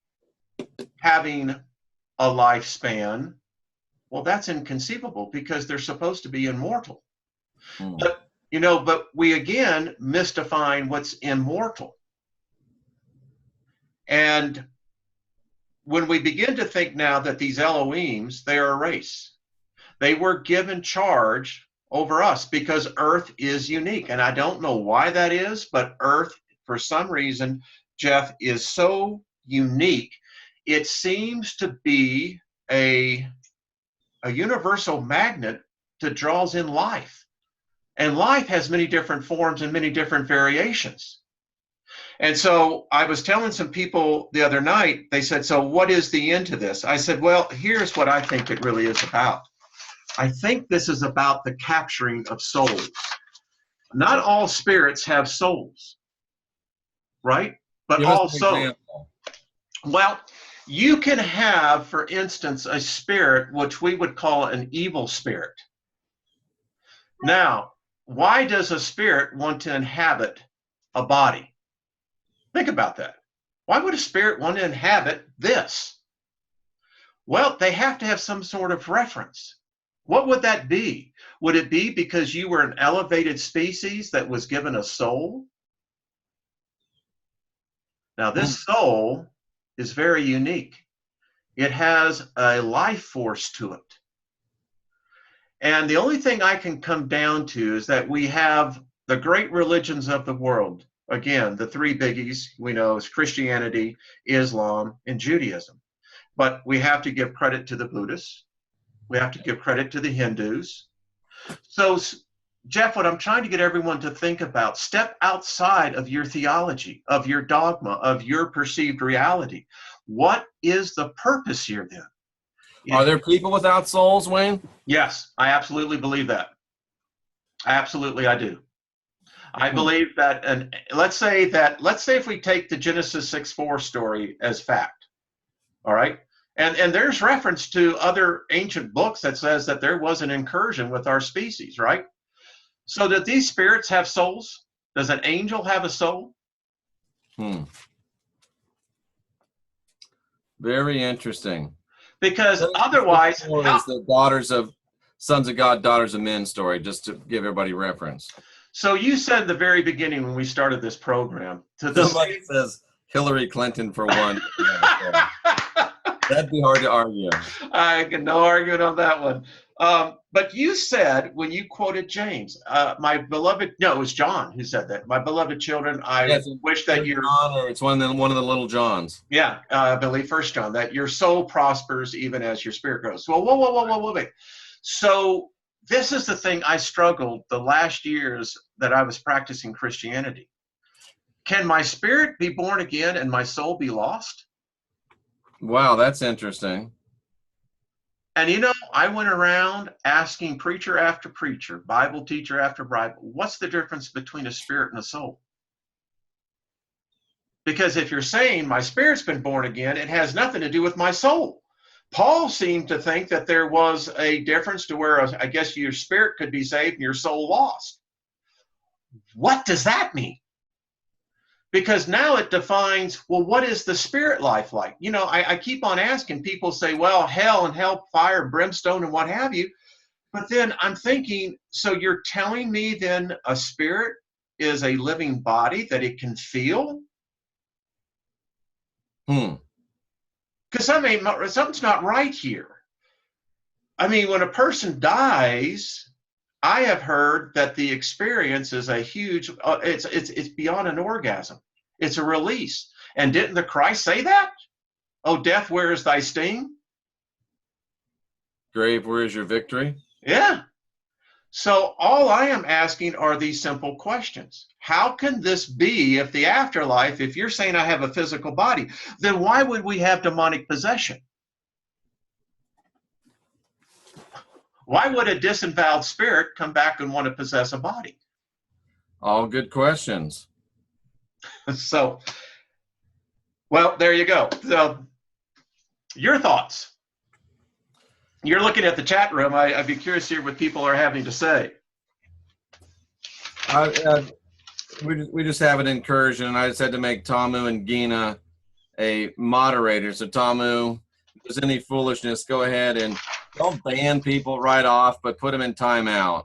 having a lifespan, well, that's inconceivable because they're supposed to be immortal. But, you know, but we again misdefine what's immortal. And when we begin to think now that these Elohims, they are a race, they were given charge over us because Earth is unique. And I don't know why that is, but Earth, for some reason, Jeff, is so unique. It seems to be a universal magnet that draws in life. And life has many different forms and many different variations. And so I was telling some people the other night, they said, so what is the end to this? I said, well, here's what I think it really is about. I think this is about the capturing of souls. Not all spirits have souls, right? But Give us all an souls. example. Well, you can have, for instance, a spirit which we would call an evil spirit. Now, why does a spirit want to inhabit a body? Think about that. Why would a spirit want to inhabit this? Well, they have to have some sort of reference. What would that be? Would it be because you were an elevated species that was given a soul? Now, this soul is very unique. It has a life force to it. And the only thing I can come down to is that we have the great religions of the world. Again, the three biggies we know is Christianity, Islam, and Judaism. But we have to give credit to the Buddhists. We have to give credit to the Hindus. So, Jeff, what I'm trying to get everyone to think about, step outside of your theology, of your dogma, of your perceived reality. What is the purpose here then? Are there people without souls, Wayne? Yes, I absolutely believe that. Absolutely, I do. I believe that, and let's say if we take the Genesis 6:4 story as fact, all right? And there's reference to other ancient books that says that there was an incursion with our species, right? So do these spirits have souls? Does an angel have a soul? Very interesting. Because otherwise, is the daughters of sons of God, daughters of men story, just to give everybody reference. So you said at the very beginning when we started this program, somebody says Hillary Clinton for one. That'd be hard to argue. I can no argument on that one. But you said when you quoted James, my beloved, no, it was John who said that. My beloved children, I wish that your it's one of the little Johns. Yeah, I believe First John, that your soul prospers even as your spirit grows. Well, whoa, wait. So this is the thing I struggled the last years that I was practicing Christianity. Can my spirit be born again and my soul be lost? Wow, that's interesting. And you know, I went around asking preacher after preacher, Bible teacher after Bible, what's the difference between a spirit and a soul? Because if you're saying my spirit's been born again, it has nothing to do with my soul. Paul seemed to think that there was a difference to where I guess your spirit could be saved and your soul lost. What does that mean? Because now it defines, well, what is the spirit life like? You know, I keep on asking, people say, well, hell and hellfire, brimstone, and what have you. But then I'm thinking, so you're telling me then a spirit is a living body that it can feel? Because I mean, something's not right here. I mean, when a person dies, I have heard that the experience is a huge, it's beyond an orgasm. It's a release. And didn't the Christ say that? Oh, death, where is thy sting? Grave, where is your victory? Yeah. So all I am asking are these simple questions. How can this be if the afterlife, if you're saying I have a physical body, then why would we have demonic possession? Why would a disemboweled spirit come back and want to possess a body? All good questions. So, well, there you go. So, your thoughts. You're looking at the chat room. I'd be curious to hear what people are having to say. We just have an incursion, and I just had to make Tamu and Gina a moderator. So Tamu, if there's any foolishness, go ahead and don't ban people right off, but put them in timeout.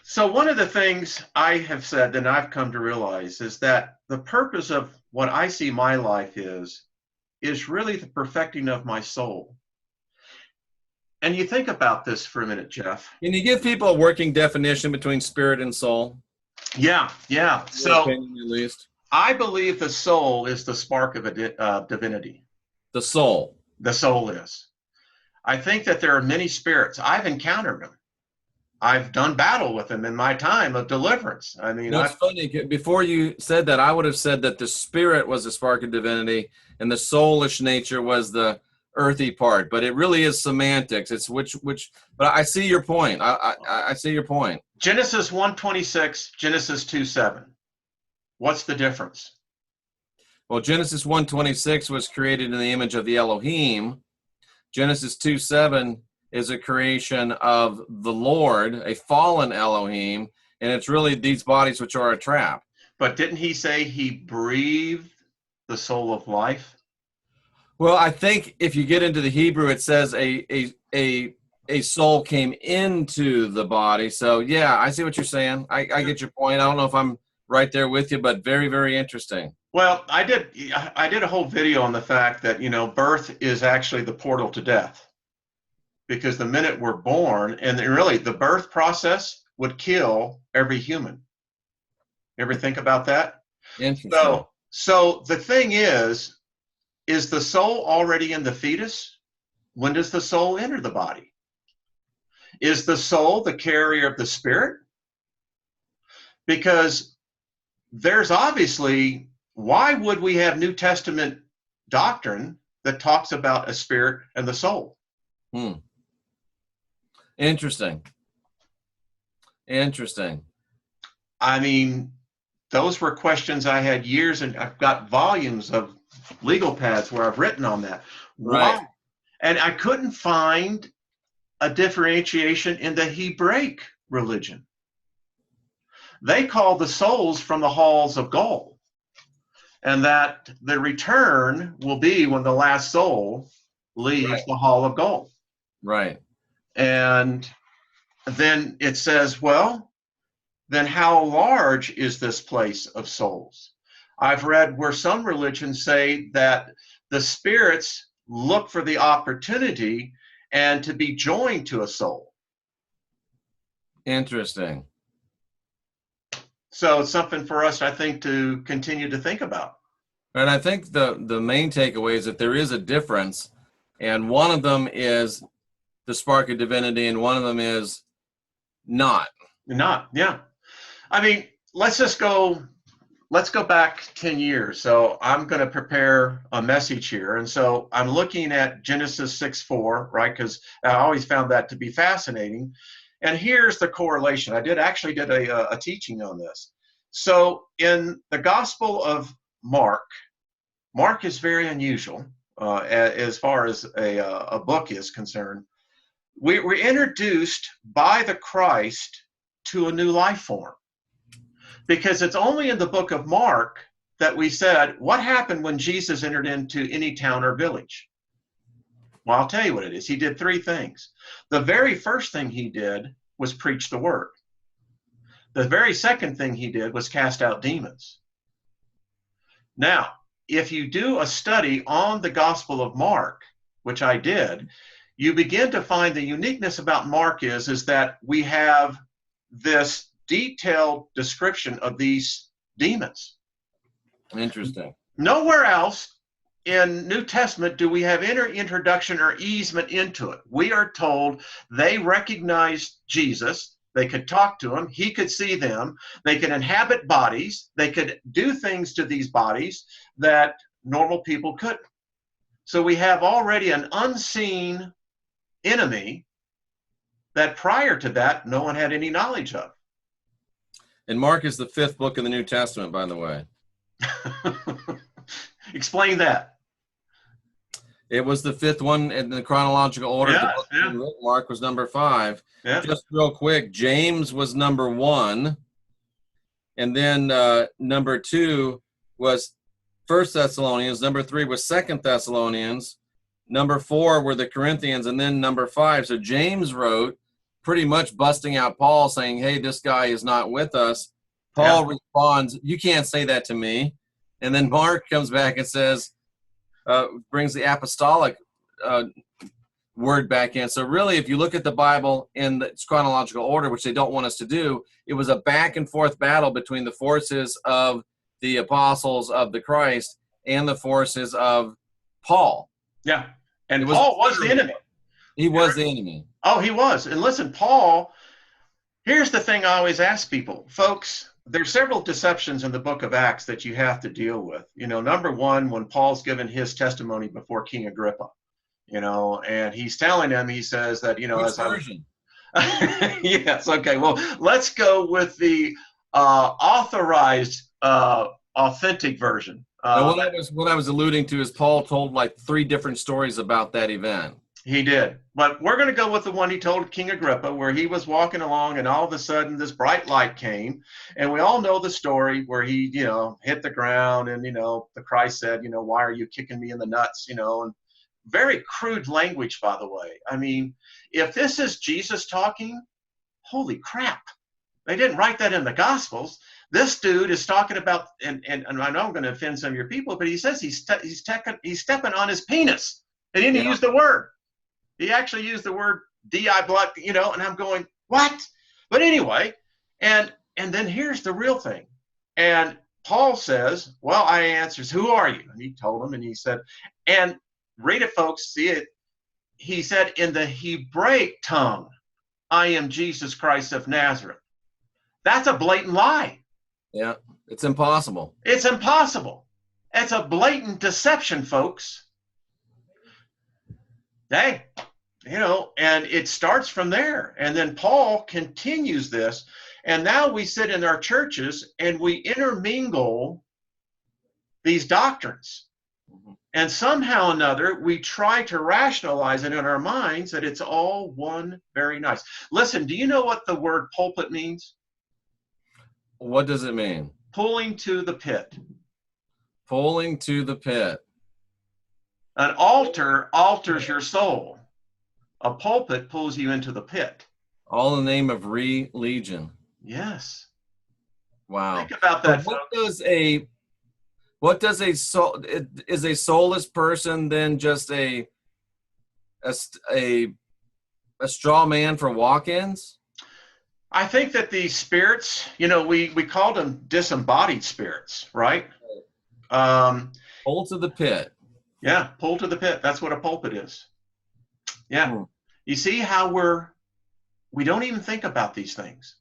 So one of the things I have said and I've come to realize is that the purpose of what I see my life is really the perfecting of my soul. And you think about this for a minute, Jeff. Can you give people a working definition between spirit and soul? Yeah. So opinion, at least. I believe the soul is the spark of a divinity. The soul. The soul is. I think that there are many spirits. I've encountered them. I've done battle with them in my time of deliverance. I mean, It's funny. Before you said that, I would have said that the spirit was the spark of divinity and the soulish nature was the earthy part. But it really is semantics. It's which. But I see your point. I see your point. Genesis 1:26, Genesis 2:7. What's the difference? Well, Genesis 1:26 was created in the image of the Elohim. Genesis 2:7 is a creation of the Lord, a fallen Elohim, and it's really these bodies which are a trap. But didn't he say he breathed the soul of life? Well, I think if you get into the Hebrew, it says a soul came into the body. So yeah, I see what you're saying. I get your point. I don't know if I'm right there with you, but very, very interesting. Well, I did a whole video on the fact that, birth is actually the portal to death. Because the minute we're born, and really the birth process would kill every human. Ever think about that? Interesting. So the thing is the soul already in the fetus? When does the soul enter the body? Is the soul the carrier of the spirit? Because there's obviously, why would we have New Testament doctrine that talks about a spirit and the soul? Interesting. I mean, those were questions I had years, and I've got volumes of legal pads where I've written on that. Right. Why? And I couldn't find a differentiation in the Hebraic religion. They call the souls from the halls of gold, and that the return will be when the last soul leaves the hall of gold. Right. And then it says, well, then how large is this place of souls? I've read where some religions say that the spirits look for the opportunity and to be joined to a soul. Interesting. So it's something for us, I think, to continue to think about. And I think the main takeaway is that there is a difference, and one of them is the spark of divinity, and one of them is not. Yeah. I mean, let's go back 10 years. So I'm going to prepare a message here. And so I'm looking at Genesis 6:4, right? Because I always found that to be fascinating. And here's the correlation. I actually did a teaching on this. So in the Gospel of Mark is very unusual as far as a book is concerned. We're introduced by the Christ to a new life form, because it's only in the book of Mark that we said, what happened when Jesus entered into any town or village? Well, I'll tell you what it is. He did three things. The very first thing he did was preach the word. The very second thing he did was cast out demons. Now, if you do a study on the Gospel of Mark, which I did, you begin to find the uniqueness about Mark is that we have this detailed description of these demons. Interesting. Nowhere else in New Testament do we have introduction or easement into it. We are told they recognized Jesus. They could talk to him. He could see them. They could inhabit bodies. They could do things to these bodies that normal people couldn't. So we have already an unseen enemy that prior to that, no one had any knowledge of. And Mark is the fifth book in the New Testament, by the way. Explain that. It was the fifth one in the chronological order. Yeah, the book Mark was number 5. Yeah. Just real quick, James was number 1. And then number 2 was 1 Thessalonians. Number 3 was 2 Thessalonians. Number 4 were the Corinthians, and then number 5. So James wrote pretty much busting out Paul, saying, hey, this guy is not with us. Paul responds, you can't say that to me. And then Mark comes back and says, brings the apostolic word back in. So really, if you look at the Bible in its chronological order, which they don't want us to do, it was a back and forth battle between the forces of the apostles of the Christ and the forces of Paul. Yeah. And Paul was the enemy. He was the enemy. Oh, he was. And listen, Paul Here's the thing I always ask people, folks. There's several deceptions in the book of Acts that you have to deal with. Number one, when Paul's given his testimony before King Agrippa, and he's telling him, he says that, Which as I'm, version? yes, okay, well, let's go with the authorized, authentic version. Now, what I was alluding to is Paul told like 3 different stories about that event. He did. But we're going to go with the one he told King Agrippa, where he was walking along and all of a sudden this bright light came. And we all know the story where he, hit the ground and, the Christ said, why are you kicking me in the nuts? And very crude language, by the way. I mean, if this is Jesus talking, holy crap. They didn't write that in the Gospels. This dude is talking about, and I know I'm going to offend some of your people, but he says he's stepping on his penis. They didn't use the word. He actually used the word di blood, and I'm going, what? But anyway, and then here's the real thing. And Paul says, well, I answers, who are you? And he told him, and he said, and read it, folks, see it. He said, in the Hebraic tongue, I am Jesus Christ of Nazareth. That's a blatant lie. Yeah, it's impossible. It's impossible. It's a blatant deception, folks. Hey, and it starts from there. And then Paul continues this. And now we sit in our churches and we intermingle these doctrines. And somehow or another, we try to rationalize it in our minds that it's all one very nice. Listen, do you know what the word pulpit means? What does it mean? Pulling to the pit. Pulling to the pit. An altar alters your soul. A pulpit pulls you into the pit. All in the name of religion. Yes. Wow. Think about that. What does a soul is a soulless person then just a straw man for walk-ins? I think that these spirits, we called them disembodied spirits, right? Pull to the pit. Yeah, pull to the pit. That's what a pulpit is. Yeah. You see how we don't even think about these things.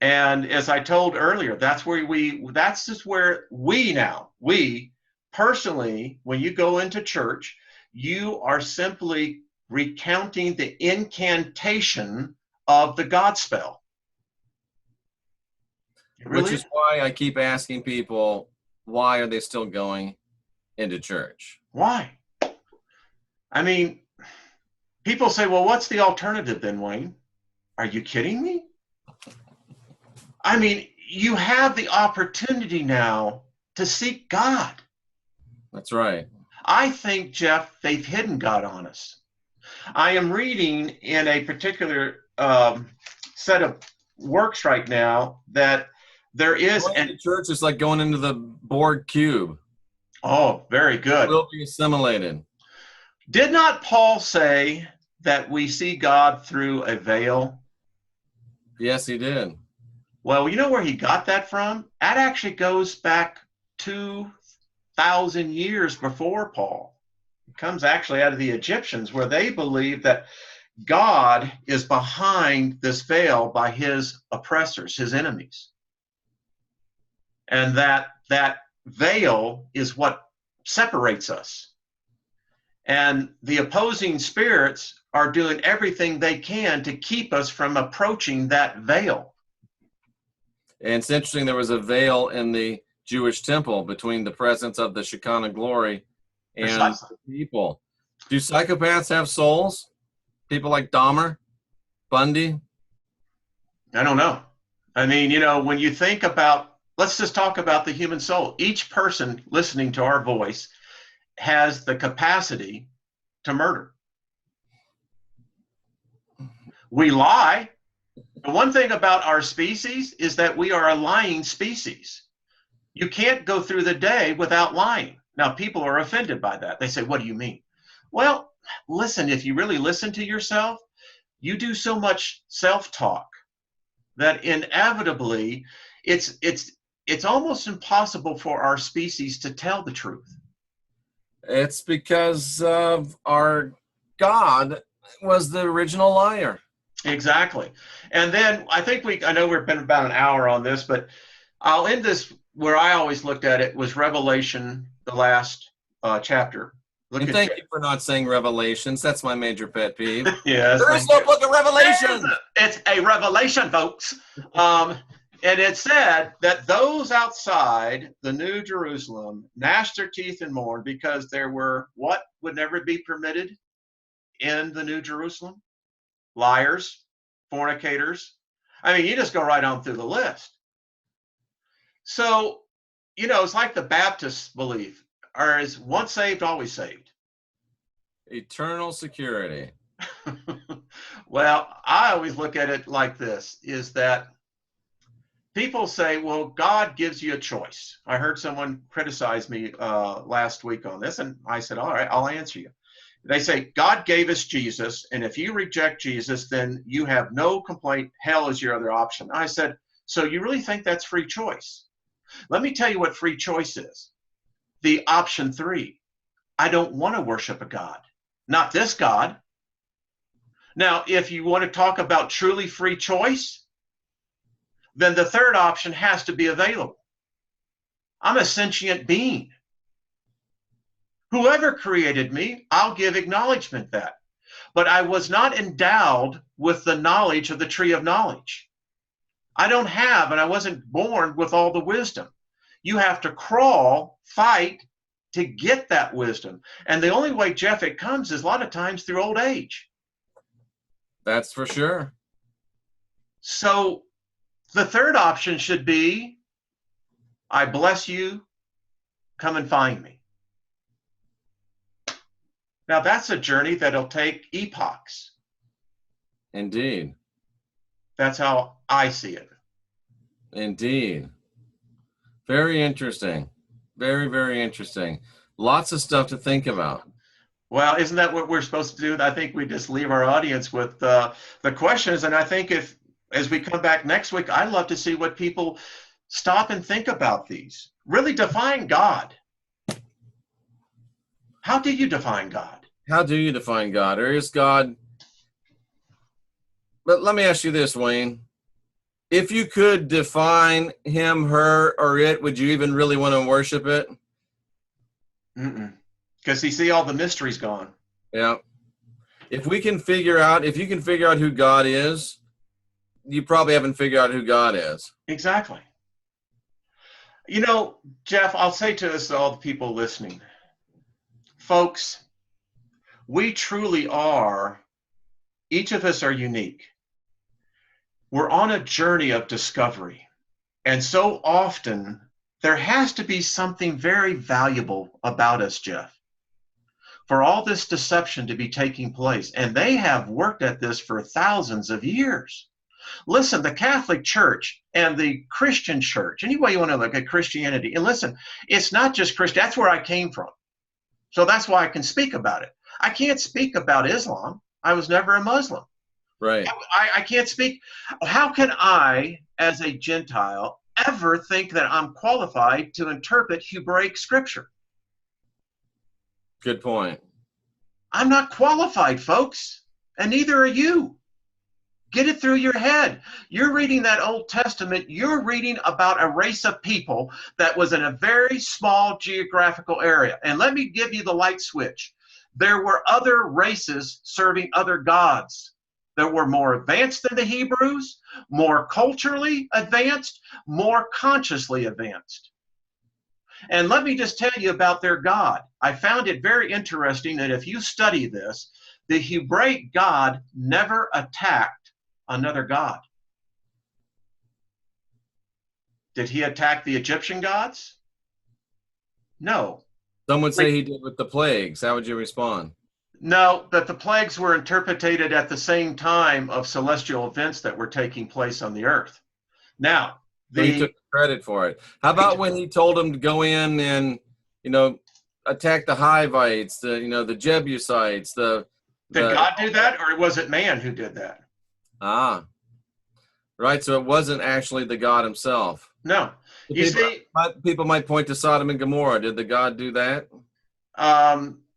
And as I told earlier, that's just where we personally, when you go into church, you are simply recounting the incantation of the God spell. Which is why I keep asking people, why are they still going into church? Why? I mean, people say, well, what's the alternative then, Wayne? Are you kidding me? I mean, you have the opportunity now to seek God. That's right. I think, Jeff, they've hidden God on us. I am reading in a particular set of works right now that there is... Going to church is like going into the Borg cube. Oh, very good. Will be assimilated. Did not Paul say that we see God through a veil? Yes, he did. Well, you know where he got that from? That actually goes back 2,000 years before Paul. It comes actually out of the Egyptians, where they believe that God is behind this veil by his oppressors, his enemies. And that veil is what separates us. And the opposing spirits are doing everything they can to keep us from approaching that veil. And it's interesting, there was a veil in the Jewish temple between the presence of the Shekinah glory and the people. Do psychopaths have souls? People like Dahmer, Bundy? I don't know. I mean, when you think about, let's just talk about the human soul. Each person listening to our voice has the capacity to murder. We lie. The one thing about our species is that we are a lying species. You can't go through the day without lying. Now, people are offended by that. They say, what do you mean? Well, listen, if you really listen to yourself, you do so much self-talk that inevitably it's almost impossible for our species to tell the truth. It's because of our God was the original liar. Exactly. And then I know we've been about an hour on this, but I'll end this where I always looked at it was Revelation, the last chapter. Look And at thank you for not saying Revelations. That's my major pet peeve. yes, There is no book of Revelation. it's a revelation, folks. And it said that those outside the New Jerusalem gnashed their teeth and mourned because there were what would never be permitted in the New Jerusalem? Liars, fornicators. I mean, you just go right on through the list. So, it's like the Baptist belief, or is once saved, always saved. Eternal security. Well, I always look at it like this, is that people say, well, God gives you a choice. I heard someone criticize me last week on this, and I said, all right, I'll answer you. They say, God gave us Jesus, and if you reject Jesus, then you have no complaint. Hell is your other option. I said, so you really think that's free choice? Let me tell you what free choice is. The option 3, I don't want to worship a God, not this God. Now, if you want to talk about truly free choice, then the third option has to be available. I'm a sentient being. Whoever created me, I'll give acknowledgement that. But I was not endowed with the knowledge of the tree of knowledge. I don't have, and I wasn't born with all the wisdom. You have to crawl, fight to get that wisdom. And the only way, Jeff, it comes is a lot of times through old age. That's for sure. So the third option should be, I bless you, come and find me. Now that's a journey that'll take epochs. Indeed. That's how I see it. Indeed. Very interesting. Very, very interesting. Lots of stuff to think about. Well, isn't that what we're supposed to do? I think we just leave our audience with the questions. And I think as we come back next week, I'd love to see what people stop and think about these. Really define God. How do you define God? How do you define God? Or is God... But let me ask you this, Wayne. If you could define him, her, or it, would you even really want to worship it? Because you see all the mysteries gone. Yeah. If you can figure out who God is, you probably haven't figured out who God is. Exactly. Jeff, I'll say to us, all the people listening, folks, we truly are, each of us are unique. We're on a journey of discovery. And so often, there has to be something very valuable about us, Jeff, for all this deception to be taking place. And they have worked at this for thousands of years. Listen, the Catholic Church and the Christian Church, any way you want to look at Christianity, and listen, it's not just Christian, that's where I came from. So that's why I can speak about it. I can't speak about Islam. I was never a Muslim. Right. I can't speak. How can I, as a Gentile, ever think that I'm qualified to interpret Hebraic scripture? Good point. I'm not qualified, folks, and neither are you. Get it through your head. You're reading that Old Testament. You're reading about a race of people that was in a very small geographical area. And let me give you the light switch. There were other races serving other gods that were more advanced than the Hebrews, more culturally advanced, more consciously advanced. And let me just tell you about their God. I found it very interesting that if you study this, the Hebraic God never attacked another god. Did he attack the Egyptian gods? No. Some would say he did with the plagues. How would you respond? No, that the plagues were interpreted at the same time of celestial events that were taking place on the earth. Now, he took credit for it. How about when he told them to go in and, attack the Hivites, the Jebusites, Did God do that, or was it man who did that? Ah, right. So it wasn't actually the God himself. No. People might point to Sodom and Gomorrah. Did the God do that?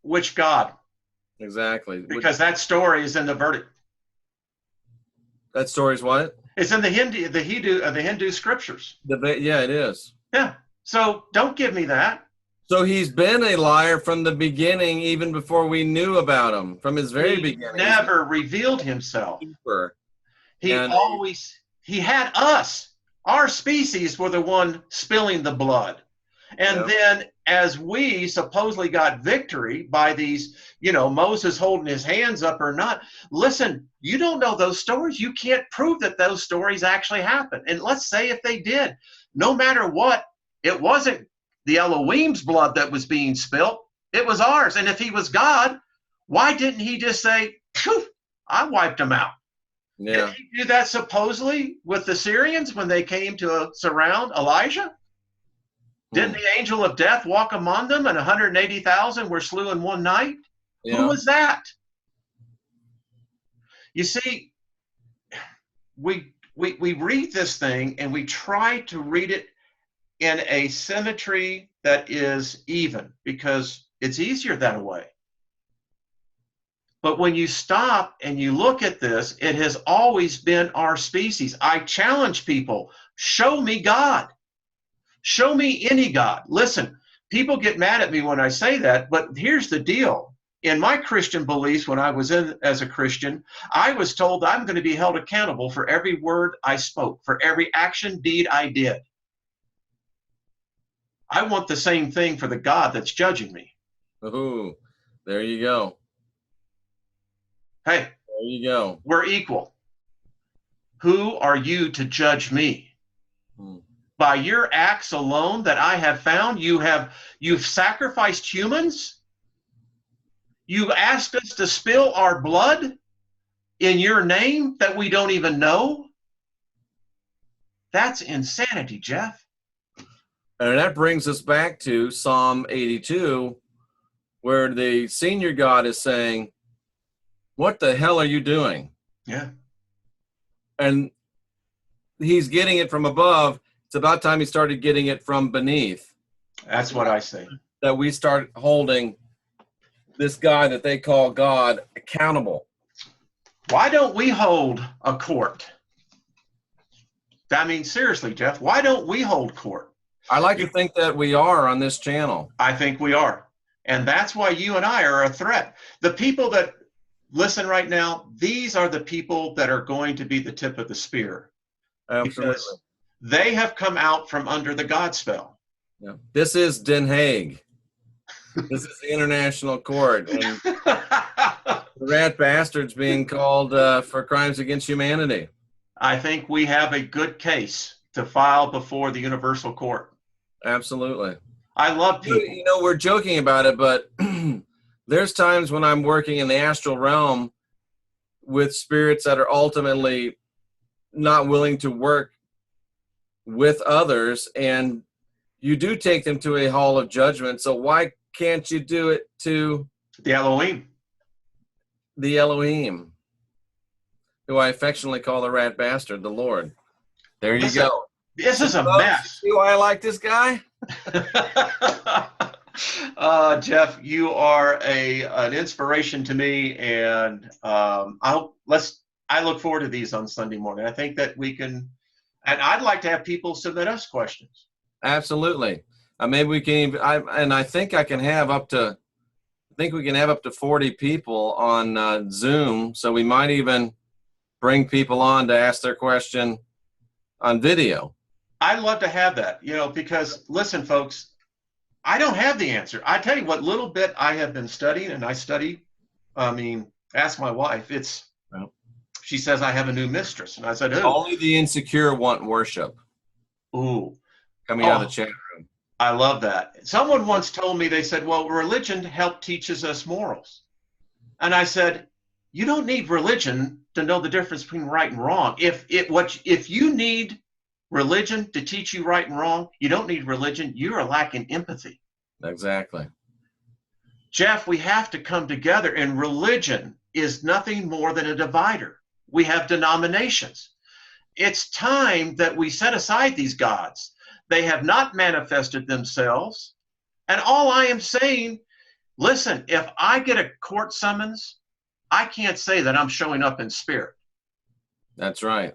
Which God? Exactly. Because that story is in the verdict. That story's what? It's in the Hindu scriptures. Yeah, it is. Yeah. So don't give me that. So he's been a liar from the beginning, even before we knew about him. From his very He beginning. never revealed himself. And He had us. Our species were the one spilling the blood. And then as we supposedly got victory by these, Moses holding his hands up or not, listen, you don't know those stories. You can't prove that those stories actually happened. And let's say if they did, no matter what, it wasn't the Elohim's blood that was being spilt. It was ours. And if he was God, why didn't he just say, phew, I wiped them out? Yeah. Did he do that supposedly with the Syrians when they came to surround Elijah? Didn't the angel of death walk among them and 180,000 were slew in one night? Yeah. Who was that? You see, we read this thing and we try to read it in a symmetry that is even because it's easier that way. But when you stop and you look at this, it has always been our species. I challenge people, show me God. Show me any God. Listen, people get mad at me when I say that, but here's the deal. In my Christian beliefs, when I was in as a Christian, I was told I'm going to be held accountable for every word I spoke, for every action, deed I did. I want the same thing for the God that's judging me. Ooh, there you go. Hey, there you go. We're equal. Who are you to judge me? By your acts alone that I have found, you've sacrificed humans. You asked us to spill our blood in your name that we don't even know. That's insanity, Jeff. And that brings us back to Psalm 82, where the senior God is saying, what the hell are you doing? Yeah. And he's getting it from above. It's about time he started getting it from beneath. That's what I say. That we start holding this guy that they call God accountable. Why don't we hold a court? I mean, seriously, Jeff, why don't we hold court? I like to think that we are on this channel. I think we are. And that's why you and I are a threat. The people that listen right now, these are the people that are going to be the tip of the spear. Absolutely. Because they have come out from under the God spell. Yeah. This is Den Haag. This is the international court. And the rat bastards being called for crimes against humanity. I think we have a good case to file before the universal court. Absolutely. I love people. We're joking about it, but there's times when I'm working in the astral realm with spirits that are ultimately not willing to work with others, and you do take them to a hall of judgment. So why can't you do it to the Elohim? The Elohim, who I affectionately call the rat bastard, the Lord. There you go. This is a mess. See why I like this guy? Jeff, you are an inspiration to me, and I look forward to these on Sunday morning. I think that we can, and I'd like to have people submit us questions. Absolutely. Maybe we can even, I think we can have up to 40 people on Zoom. So we might even bring people on to ask their question on video. I'd love to have that, because listen, folks, I don't have the answer. I tell you what little bit I have been studying, and ask my wife. She says I have a new mistress, and I said, who? Only the insecure want worship. Ooh. Coming out of the chat room. I love that. Someone once told me, they said, well, religion teaches us morals. And I said, you don't need religion to know the difference between right and wrong. If you need religion to teach you right and wrong, you don't need religion. You are lacking empathy. Exactly. Jeff, we have to come together, and religion is nothing more than a divider. We have denominations. It's time that we set aside these gods. They have not manifested themselves. And all I am saying, listen, if I get a court summons, I can't say that I'm showing up in spirit. That's right.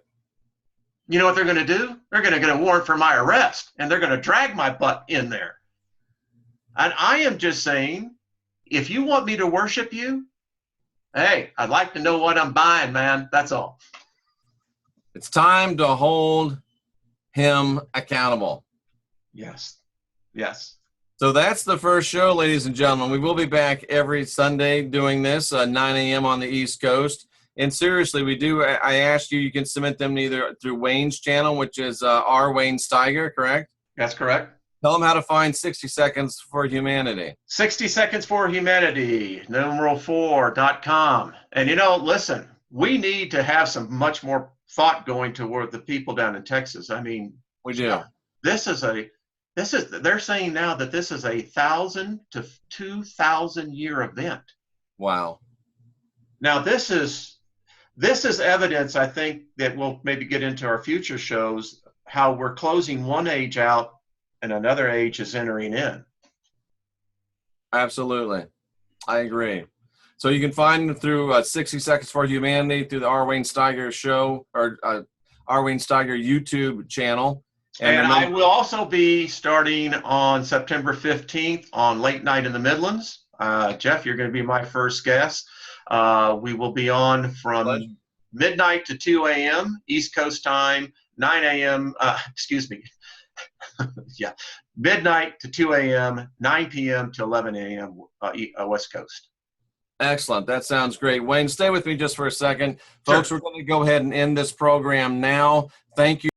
You know what they're going to do? They're going to get a warrant for my arrest, and they're going to drag my butt in there. And I am just saying, if you want me to worship you, hey, I'd like to know what I'm buying, man. That's all. It's time to hold him accountable. Yes. Yes. So that's the first show, ladies and gentlemen. We will be back every Sunday doing this, 9 a.m. on the East Coast. And seriously, I asked you can submit them either through Wayne's channel, which is R. Wayne Steiger, correct? That's correct. Tell them how to find 60 Seconds for Humanity. 60 Seconds for Humanity, numeral4.com. And listen, we need to have some much more thought going toward the people down in Texas. I mean, We do. They're saying now that this is 1,000 to 2,000 year event. Wow. Now this is evidence, I think, that we'll maybe get into our future shows, how we're closing one age out and another age is entering in. Absolutely. I agree. So you can find them through 60 Seconds for Humanity, through the R. Wayne Steiger show, or R. Wayne Steiger YouTube channel. And I will also be starting on September 15th on Late Night in the Midlands. Jeff, you're going to be my first guest. We will be on from midnight to 2 a.m. East Coast time, 9 a.m. Yeah, midnight to 2 a.m., 9 p.m. to 11 a.m. West Coast. Excellent. That sounds great. Wayne, stay with me just for a second. Folks, Sure. We're going to go ahead and end this program now. Thank you